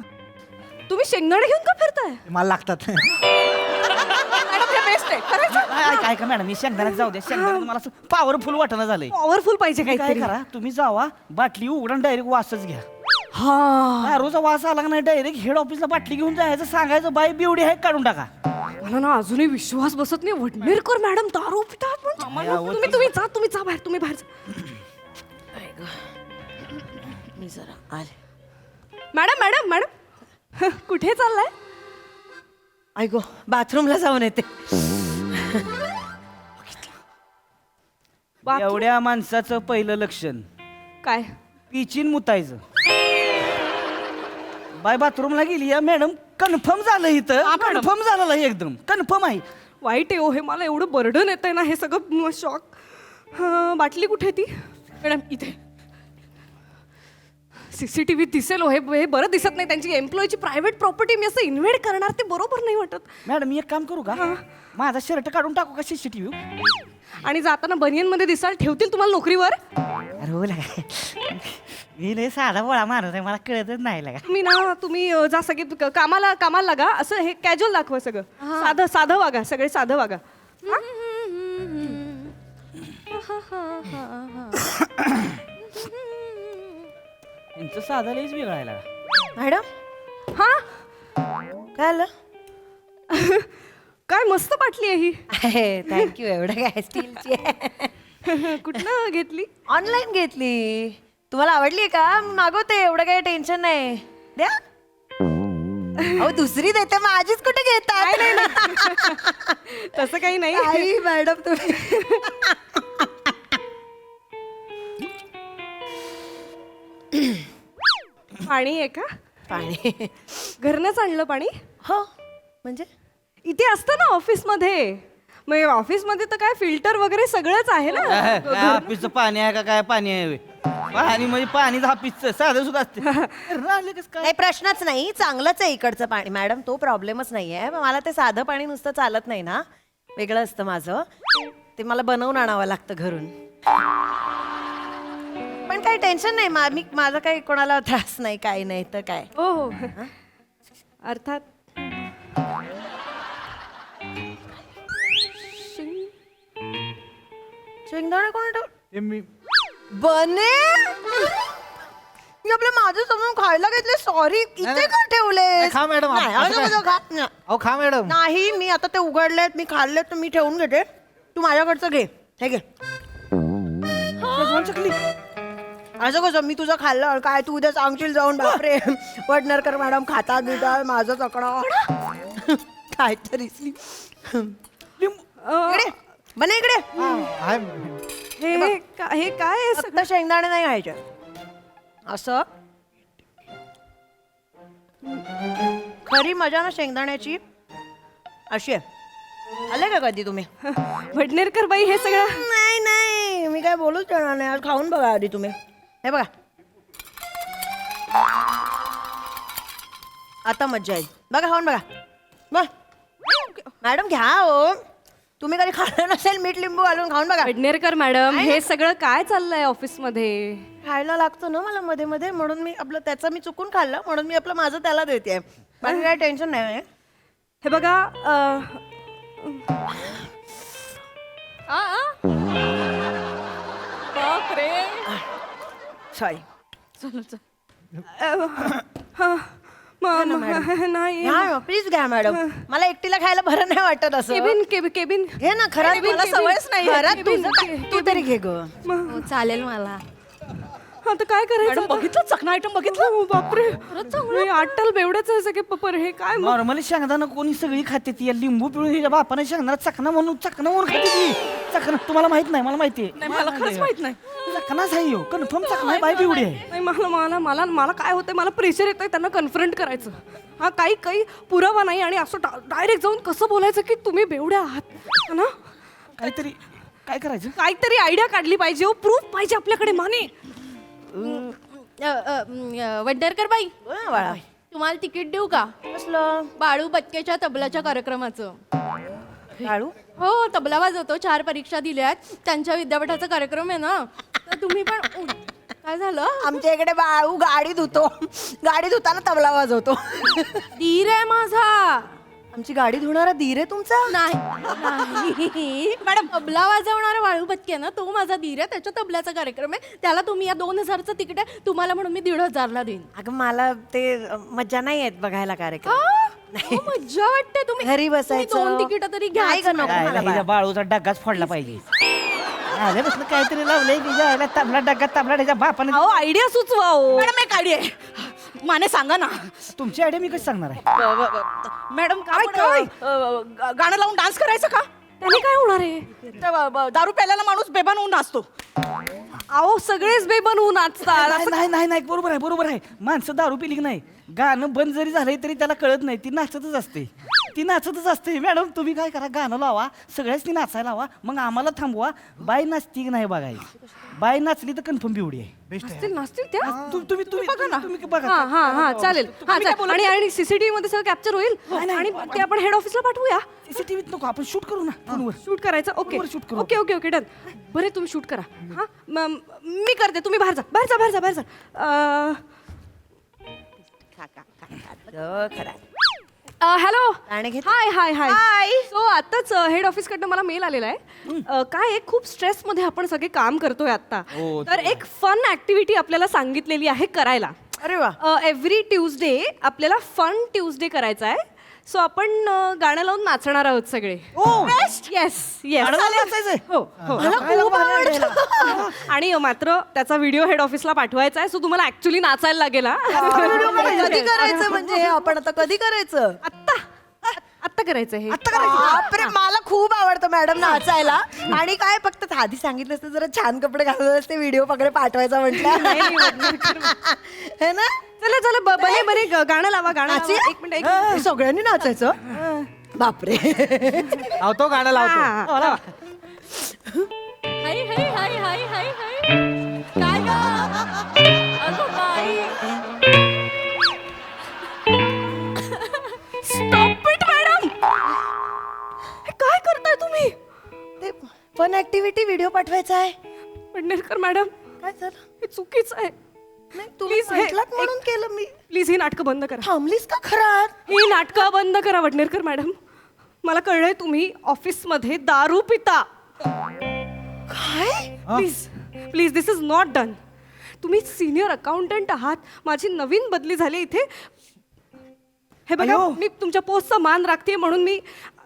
तुम्ही शेंगदाणे घेऊन का फिरताय? ते मला लागतात. मॅडम हे बेस्ट आहे. करायचं काय का मॅडम, मी शेंगदाण्यात जाऊ द्या. शेंगदाण्यात मला असं पॉवरफुल वाटणं झालंय. पॉवरफुल पाहिजे काय काहीतरी. करा, तुम्ही जावा, बाटली उघडा, डायरेक्ट वासच घ्या. हा, दारूचा वास आला का नाही, डायरेक्ट हेड ऑफिसला बाटली घेऊन जायचं, सांगायचं बाई बिवडी आहे काढून टाका. मला ना अजूनही विश्वास बसत नाही. वडनेरकर मॅडम दारू पितात म्हणजे. तुम्ही जा बाहेर. तुम्ही बाहेर जा. मी जरा आले. मॅडम कुठे चाललाय? ऐको, बाथरूमला जाऊन येते. एवढ्या माणसाचं पहिलं लक्षण काय? पिचीन मुतायचं. बाय बाथरूमला गेली या मॅडम, कन्फर्म झालं इथं. कन्फर्म झालेलं आहे, एकदम कन्फर्म आहे. वाईट आहे हो हे. मला एवढं बर्डन येत आहे ना, हे सगळं शॉक. बाटली कुठे ती? मॅडम इथे. सीसीटीव्ही दिसेल हो. हे बरं दिसत नाही. त्यांची एम्प्लॉईची प्रायव्हेट प्रॉपर्टी मी असं इन्व्हेड करणार ते बरोबर नाही वाटत. मॅडम मी एक काम करू का, माझा शर्ट काढून टाकू का सीसीटीव्ही? आणि जाताना बनियन मध्ये दिसाल, ठेवतील तुम्हाला नोकरीवर. अरे हो लागा, मी लय साधा बोळा माणूस आहे, मला कळतच नाही लागा. तुम्ही जा सगळे कामाला लागा. असं हे कॅज्युअल दाखवा सगळं. साधं वागा, सगळे साधं वागा. यांचं साधा लयच वेगळं आहे लागा. मॅडम, हा, काय आलं? काय मस्त बाटली आहे ही. थँक्यू. एवढं काय स्टीलची आहे. कुठनं घेतली? ऑनलाईन घेतली. तुम्हाला आवडली का? मी मागवते, एवढं काही टेन्शन नाही. द्या. अहो दुसरी देते, माझीच कुठे घेतात? तसं काही नाही. आई मॅडम तुम्ही. पाणी आहे का? पाणी घरनंच आणलं पाणी? हो. म्हणजे इथे असतं ना ऑफिसमध्ये. मग ऑफिसमध्ये तर काय फिल्टर वगैरे सगळंच आहे ना. ऑफिसचं पाणी आहे का काय? पाणी आहे पाणी म्हणजे पाणी ऑफिसचं साधं सुद्धा असते. नाही, प्रश्नच नाही. चांगलंच आहे इकडचं पाणी मॅडम, तो प्रॉब्लेमच नाही आहे. मला ते साधं पाणी नुसतं चालत नाही ना, वेगळं असतं माझं. ते मला बनवून आणावं लागतं घरून. पण काही टेन्शन नाही. माझा काही कोणाला त्रास नाही, काही नाही तर काय. हो अर्थात. शेंगदाणे कोण ते मी बने? मी आपल्या माझं समजून खायला घेतले सॉरी इथे का ठेवले नाही, खा मॅडम, असं काय? अहो खा मॅडम. नाही मी आता ते उघडलेत मी खाल्ले तर मी ठेवून घेते तू माझ्याकडचं घे हे घे शेजवान चकली असं कसं मी तुझं खाल्लं काय तू उद्या सांगशील जाऊन बापरे वडनेरकर मॅडम खाता बिता माझं चकडा काय तरी इकडे बने इकडे हाय. हे काय आहे? फक्त शेंगदाणे नाही खायचे असं खरी मजा ना शेंगदाण्याची अशी आहे आले का कधी तुम्ही वडनेरकर बाई हे सगळं नाही नाही मी काय बोलूच देणार नाही आज खाऊन बघा आधी तुम्ही हे बघा आता मज्जा येईल बघा खाऊन बघा मॅडम घ्या हो तुम्ही कधी खाल्लं नसेल मीठ लिंबू घालून खाऊन बघा वडनेरकर मॅडम हे सगळं काय चाललंय ऑफिस मध्ये खायला लागतं ना मला मध्ये मध्ये म्हणून मी आपलं त्याचं मी चुकून खाल्लं म्हणून मी आपलं माझं त्याला देते बाकी काय टेन्शन नाही हे बघा बापरे सॉरी नाही घ्या प्लीज घ्या मॅडम मला एकटीला खायला बरं नाही वाटत असं केबिन घे ना खरंच मला सवयच नाही घरात तू तरी घे ग चालेल मला आता काय करायचं बघितलं चकना आयटम बघितलं बापरे आटल बेवड्याच आहे सगळे पपर हे काय नॉर्मली शेंगदाणा कोणी सगळी खाते ती लिंबू पिळून हिच्या बापाने शेंगदाणा चकना म्हणून खाते ती चकना तुम्हाला माहित नाही मला माहिती आहे मला खरंच माहित नाही चकनाच आहे हो कन्फर्म चकना आहे बाय पिवडी आहे नाही मला मला मला काय होतंय मला प्रेशर येतंय त्यांना कन्फ्रंट करायचं हा काही पुरावा नाही आणि असं डायरेक्ट जाऊन कसं बोलायचं की तुम्ही बेवड्या आहात ना काहीतरी काय करायचं काहीतरी आयडिया काढली पाहिजे हो प्रूफ पाहिजे आपल्याकडे माने वडनेरकर बाई बाळा तुम्हाला तिकीट देऊ का कसलं बाळू बच्चेच्या तबलाच्या कार्यक्रमाचं बाळू हो तबला वाजवतो 4 परीक्षा दिल्यात त्यांच्या विद्यापीठाचा कार्यक्रम आहे ना तर तुम्ही पण काय झालं आमच्या इकडे बाळू गाडी धुतो गाडी धुताना तबला वाजवतो धीर आहे माझा आमची गाडी धुणारा धीर आहे तुमचा नाही मॅडम तबला वाजवणारा वाळू बच्चे ना तो माझा धीर आहे त्याच्या तबल्याचा कार्यक्रम आहे त्याला तुम्ही या 2000चं तिकीट आहे तुम्हाला म्हणून मी 1500ला देईन अगं मला ते मज्जा नाही येत बघायला कार्यक्रम मज्जा वाटते तुम्ही घरी बसायचं. 2 तिकीट तरी घ्या नाही गं, नको मला हिच्या बाळा. बाळूचा डग्गाच फोडला पाहिजे आल्यापासून काहीतरी लावलंय तिच्या आईला तबला त्याच्या बापाने अहो आयडिया सुचवा हो मॅडम एक आयडिया आहे माने सांगा ना तुमची आयडिया मी कशी सांगणार आहे मॅडम काय गाणं लावून डान्स करायचं का त्याने काय होणार आहे दारू प्यायला माणूस बेभान होऊन नाचतो अहो सगळेच बेभान होऊन नाचतात नाही बरोबर आहे माणसं दारू पिली की नाही गाणं बंद जरी झालंय तरी त्याला कळत नाही ती नाचतच असते मॅडम तुम्ही काय करा गाणं लावा सगळ्याच ती नाचायला लावा मग आम्हाला थांबवा बाई नाचती की नाही बघायची बाई नाचली तर कन्फर्म बिवडी आहे नाचतील त्या तुम्ही बघा ना तुम्ही बघा हा चालेल आणि सीसीटीव्ही मध्ये सगळं कॅप्चर होईल आणि ते आपण हेड ऑफिसला पाठवूया सीसीटीव्हीत नको आपण शूट करू ना फोनवर शूट करायचं ओके shoot करू. ओके डन बरे तुम्ही शूट करा हा मी करते तुम्ही बाहेर जा हॅलो गाणे घेत हाय सो आताच हेड ऑफिस कडनं मला मेल आलेला आहे काय आहे खूप स्ट्रेस मध्ये आपण सगळे काम करतोय आता तर एक फन ऍक्टिव्हिटी आपल्याला सांगितलेली आहे करायला अरे वा एव्हरी ट्यूजडे आपल्याला फन ट्यूजडे करायचा आहे सो आपण गाणं लावून नाचणार आहोत सगळे येस हो आणि मात्र त्याचा व्हिडिओ हेड ऑफिसला पाठवायचा आहे सो तुम्हाला ऍक्च्युली नाचायला लागेल कधी करायचं म्हणजे आपण आता कधी करायचं आत्ता करायचं हे बापरे मला खूप आवडतं मॅडम नाचायला आणि काय फक्त आधी सांगितलं असतं जरा छान कपडे घालून असते व्हिडिओ वगैरे पाठवायचा म्हटलं है ना चला बने गाणं लावा एक मिनिट सगळ्यांनी नाचायचं बापरे लावतो गाणं लावतो हाय हाय हाय हाय हाय हाय काय गं? अगं बाई स्टॉप इट मॅडम काय करताय तुम्ही ते फन ऍक्टिव्हिटी व्हिडिओ पाठवायचा आहे वडनेरकर मॅडम काय झालं हे चुकीचं आहे नाही तुम्ही Please, हे- म्हटलात म्हणून केलं मी प्लीज ही नाटकं बंद करा थांबलीस का खरात ही नाटकं बंद करा वडनेरकर मॅडम मला कळलंय तुम्ही ऑफिसमध्ये दारू पिता काय please this is not done तुम्ही सिनियर अकाउंटंट आहात, माझी नवीन बदली झाली इथे. हे बघा, मी तुमच्या पोस्टचा मान राखते म्हणून मी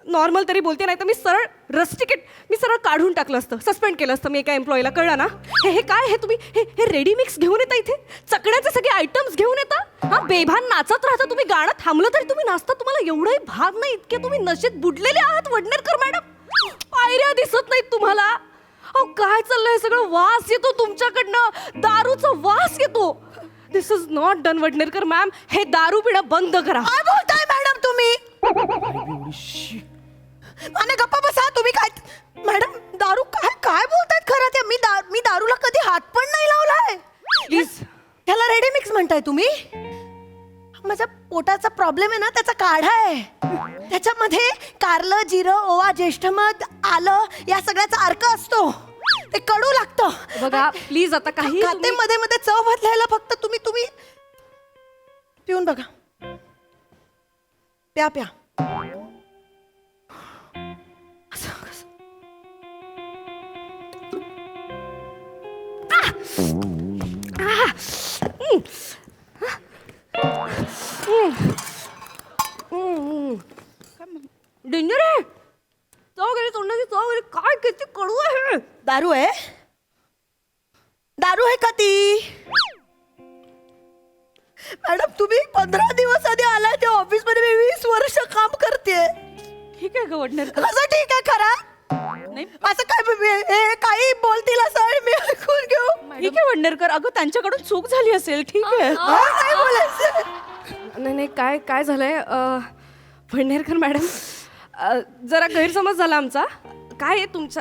नॉर्मल तरी बोलते, नाही तर मी सरळ रस्टिकेट मी सरळ काढून टाकलं असतं, सस्पेंड केलं असतं मी एका एम्प्लॉईला. कळलं ना? हे काय हे तुम्ही हे रेडी मिक्स घेऊन येता इथे, चकण्याचे सगळे आयटम्स घेऊन येता. हा, बेभान नाचत राहता तुम्ही, गाणं थांबलं तरी तुम्ही नाचता. तुम्हाला एवढंही भाग नाही, इतके तुम्ही नशेत बुडलेले आहात वडनेरकर मॅडम. पायऱ्या दिसत नाहीत तुम्हाला. अहो काय चाललंय सगळं, वास येतो तुमच्याकडनं, दारूचा वास येतो. दिस is not done Vadnerkar ma'am, हे दारू पिणं बंद करा. काय बोलताय मॅडम तुम्ही? आणि गप्पा बसा तुम्ही. काय मॅडम, दारू काय काय बोलतायत खरं ते? मी दारूला कधी हात पण नाही लावलाय. प्लीज. त्याला रेडी मिक्स म्हणताय तुम्ही? माझा पोटाचा प्रॉब्लेम आहे ना, त्याचा काढा आहे. त्याच्यामध्ये कारलं, जिरं, ओवा, ज्येष्ठमध, आलं या सगळ्याचा अर्क असतो. ते कडू लागतं. बघा प्लीज, आता काही खाते मध्ये मध्ये चव बदलायला फक्त तुम्ही पिऊन बघा. प्या प्या. डेंजर आहे. चव गेली तोंडाची, चव गेली. काय किती कडू आहे. दारू आहे? दारू आहे का ती? मॅडम तुम्ही 15 दिवस आधी आलाय त्या ऑफिस मध्ये. मी 20 वर्ष काम करते. ठीक आहे गव्हर्नर. कसं ठीक आहे खरा? नाही असं काय काही बोलतील असं मी ऐकून घेऊ? ठीक आहे वडनेरकर, अगं त्यांच्याकडून चूक झाली असेल. ठीक आहे. काय बोलायचं? नाही काय काय झालंय वडनेरकर मॅडम, जरा गैरसमज झाला आमचा. काय आहे, तुमचा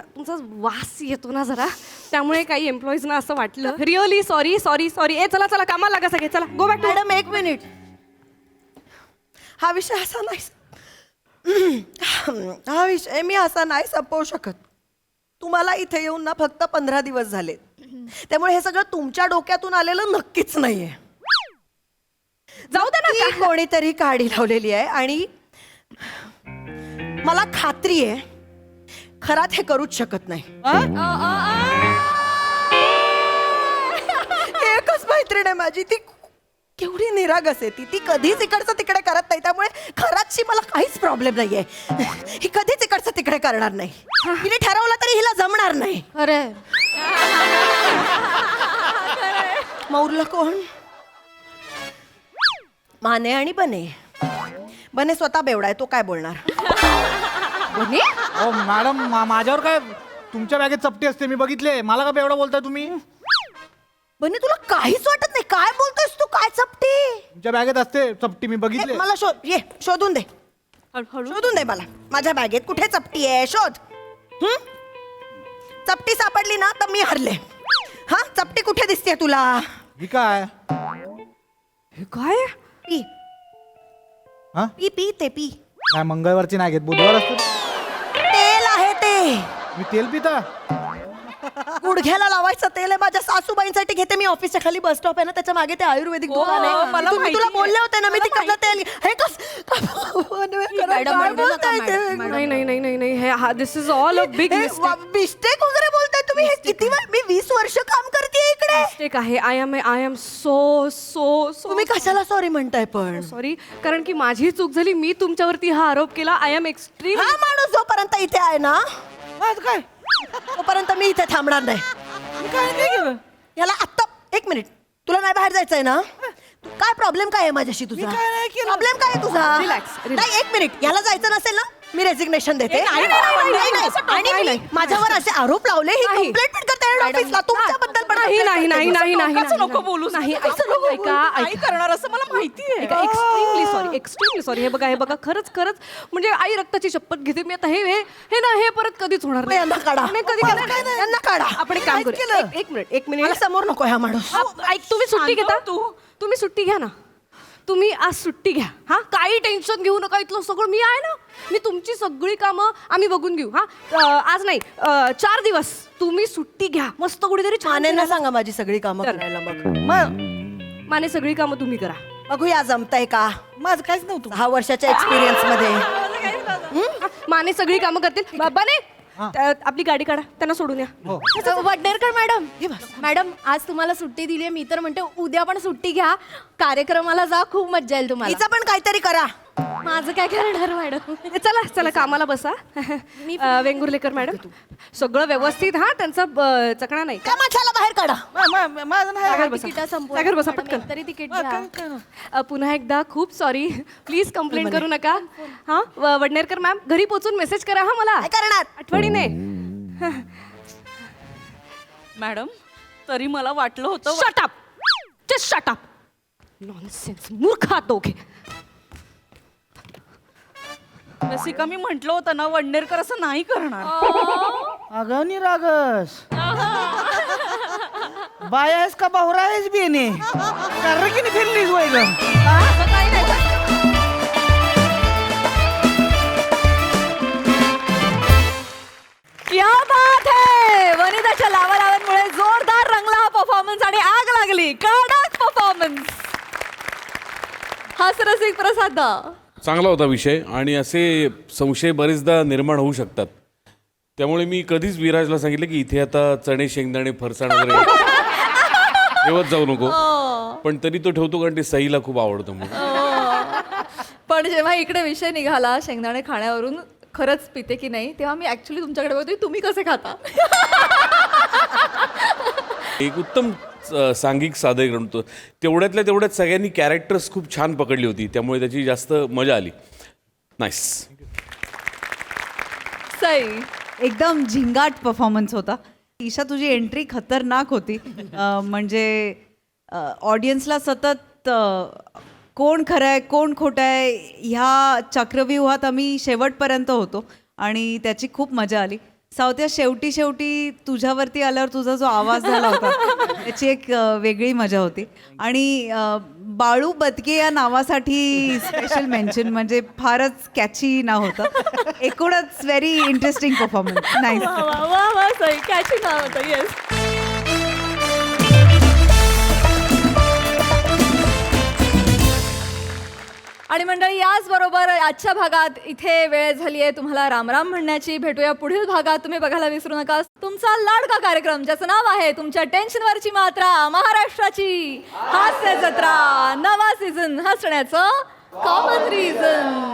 वास येतो ना जरा, त्यामुळे काही एम्प्लॉईजना असं वाटलं. Really sorry sorry sorry. ए चला चला, कामाला लागा सगळे, चला गो बॅक. मॅडम एक मिनिट, हा विषय असा नाही. हा विषय मी असा नाही संपवू शकत. तुम्हाला इथे येऊन ना फक्त 15 दिवस झाले, त्यामुळे हे सगळं तुमच्या डोक्यातून आलेलं नक्कीच नाहीये. जाऊ दे ना. ती कोणीतरी काडी लावलेली आहे आणि मला खात्री आहे खरात हे करूच शकत नाही. एकच मैत्रीण आहे माझी, ती केवढी निरागस आहे. ती कधीच इकडचं तिकडे करत नाही, त्यामुळे खरातशी मला काहीच प्रॉब्लेम नाहीये. ही कधीच इकडचं तिकडे करणार नाही. तिने ठरवलं तरी हिला जमणार नाही. अरे मौरला कोण? माने आणि बने. बने स्वतः बेवडा आहे, तो काय बोलणार? अहो मॅडम, माझ्यावर काय, तुमच्या बॅगेत चपटी असते, मी बघितले. मला का एवढं बोलताय तुम्ही? बने तुला काहीच वाटत नाही? काय बोलतोयस तू? काय चपटी? तुमच्या बॅगेत असते चपटी, मी बघितले. मला शोधून दे. शोधून दे मला. माझ्या बॅगेत कुठे चपटी आहे? शोध. चपटी सापडली ना तर मी हरले. हा, चपटी कुठे दिसते तुला? ही काय? हे काय? पी हा? पी पी ते पी. नाही, मंगळवारची नाही घेत, बुधवार असते. तेल आहे ते. मी तेल पिता? गुडघ्याला लावायचं तेल आहे. माझ्या सासूबाईंसाठी घेते मी. ऑफिसच्या खाली बस स्टॉप आहे ना, त्याच्या मागे ते आयुर्वेदिक दुकान आहे. मला तुम्ही तुला माहिती बोलले होते ना, मी तिकडलं तेल. हे कस नाही नाही नाही नाही नाही, हे this is all a big mistake वगैरे बोलताय तुम्ही? हे किती वेळ? मी 20 वर्ष काम करते इकडे. मिस्टेक आहे. I am so so so. तुम्ही कशाला सॉरी म्हणताय पण? सॉरी, कारण की माझी चूक झाली. मी तुमच्यावरती हा आरोप केला. I am extreme. हा माणूस जोपर्यंत इथे आहे ना, काय तोपर्यंत मी इथे थांबणार नाही. याला आत्ता एक मिनिट, तुला नाही बाहेर जायचंय ना? काय प्रॉब्लेम काय आहे माझ्याशी तुझा? प्रॉब्लेम काय आहे तुझा? रिलॅक्स. नाही एक मिनिट, याला जायचं नसेल ना, मी रेजिग्नेशन देते. नाही, नाही, नाही, नाही, आणि नाही, मी नाही. माझ्यावर असे आरोप लावले, ही नाही. कंप्लेंट पण करते हेड ऑफिसला तुमच्याबद्दल पण. नाही नाही नाही नाही नाही नकाच नको बोलू. नाही. काय करणार असं मला माहिती आहे. Extremely sorry. हे बघा खरंच म्हणजे आई रक्ताची शपथ घेते मी आता. हे ना, हे परत कधीच होणार नाही. यांना काढा. नाही, कधी नाही. यांना काढा. आपण एक काम करू. एक मिनिट मला समोर नको हा माणूस. ऐक, तुम्ही सुट्टी घेता? तुम्ही सुट्टी घ्या ना. तुम्ही आज सुट्टी घ्या. हा, काही टेन्शन घेऊ नका. इथलं सगळं मी आहे ना. मी तुमची सगळी कामं आम्ही बघून घेऊ. हा, आज नाही, 4 दिवस तुम्ही सुट्टी घ्या. मस्त कुठेतरी मानेंना सांगा माझी सगळी कामं करायला. मग माने सगळी कामं तुम्ही करा. बघूया जमतंय का. माझं काहीच नव्हतं. 6 वर्षाच्या एक्सपिरियन्स मध्ये माने सगळी कामं करतील. बाबाने आपली गाडी काढा, त्यांना सोडून या. वडनेरकर मॅडम मॅडम आज तुम्हाला सुट्टी दिली मी तर म्हणते उद्या पण सुट्टी घ्या, कार्यक्रमाला जा, खूप मजा येईल तुम्हाला. हिचं पण काहीतरी करा. माझं काय करणार मॅडम. चला चला कामाला बसा. वेंगुर्लेकर मॅडम सगळं व्यवस्थित, हा त्यांचा चकणा नाही. कामाला बाहेर काढा. माझं नाही जागेवर बसा. तिकीटा संपवा. जागेवर बसा मॅडम, पटकन. तरी तिकीट हा, घ्या. पुन्हा एकदा खूप सॉरी, प्लीज कंप्लेंट करू नका. हा वडनेरकर मॅम घरी पोचून मेसेज करा हा मला. काय करणार? आठवणीने. मॅडम तरी मला वाटलं होतं shut up, just shut up. Nonsense, मूर्ख आहात दोघे. रसिका मी म्हंटल होतं ना वडनेरकर असं नाही करणार. अगं निरागस बाय आहेस का बाहुरा आहेस बेने की फिरलीस वय ग. क्या बात है. वनिताच्या लावालावांमुळे जोरदार रंगला हा परफॉर्मन्स आणि आग लागली. कडक परफॉर्मन्स. हास्यरसिक प्रसाद दा. चांगला होता विषय आणि असे संशय बरेचदा निर्माण होऊ शकतात. त्यामुळे मी कधीच विराजला सांगितलं की इथे आता चणे शेंगदाणे फरसाण वगैरे ठेवत जाऊ नको, पण तरी तो ठेवतो कारण ते सईला खूप आवडतं म्हणून. पण जेव्हा इकडे विषय निघाला शेंगदाणे खाण्यावरून खरंच पिते की नाही, तेव्हा मी ऍक्च्युली तुमच्याकडे बघतोय तुम्ही कसे खाता. एक उत्तम सांघिक सादरीकरण होतं. तेवढ्यातल्या तेवढ्यात सगळ्यांनी कॅरेक्टर्स खूप छान पकडली होती, त्यामुळे त्याची जास्त मजा आली. नाईस. सई. एकदम झिंगाट परफॉर्मन्स होता. ईशा तुझी एंट्री खतरनाक होती. म्हणजे ऑडियन्सला सतत कोण खरं आहे कोण खोटं आहे ह्या चक्रव्यूहात आम्ही शेवटपर्यंत होतो आणि त्याची खूप मजा आली. सावत्या शेवटी शेवटी तुझ्यावरती आल्यावर तुझा जो आवाज झाला होता त्याची एक वेगळी मजा होती. आणि बाळू बदके या नावासाठी स्पेशल मेन्शन, म्हणजे फारच कॅची नाव होतं. एकूणच व्हेरी इंटरेस्टिंग परफॉर्मन्स. नाईस. वा वा सई, कॅची नाव होतं. येस. आणि मंडळी याचबरोबर आजच्या भागात इथे वेळ झाली आहे तुम्हाला रामराम म्हणण्याची. भेटूया पुढील भागात. तुम्ही बघायला विसरू नका तुमचा लाडका कार्यक्रम ज्याचं नाव आहे तुमच्या टेन्शनवरची मात्रा, महाराष्ट्राची हास्य जत्रा. नवा सीझन हसण्याचं कॉमन रिझन.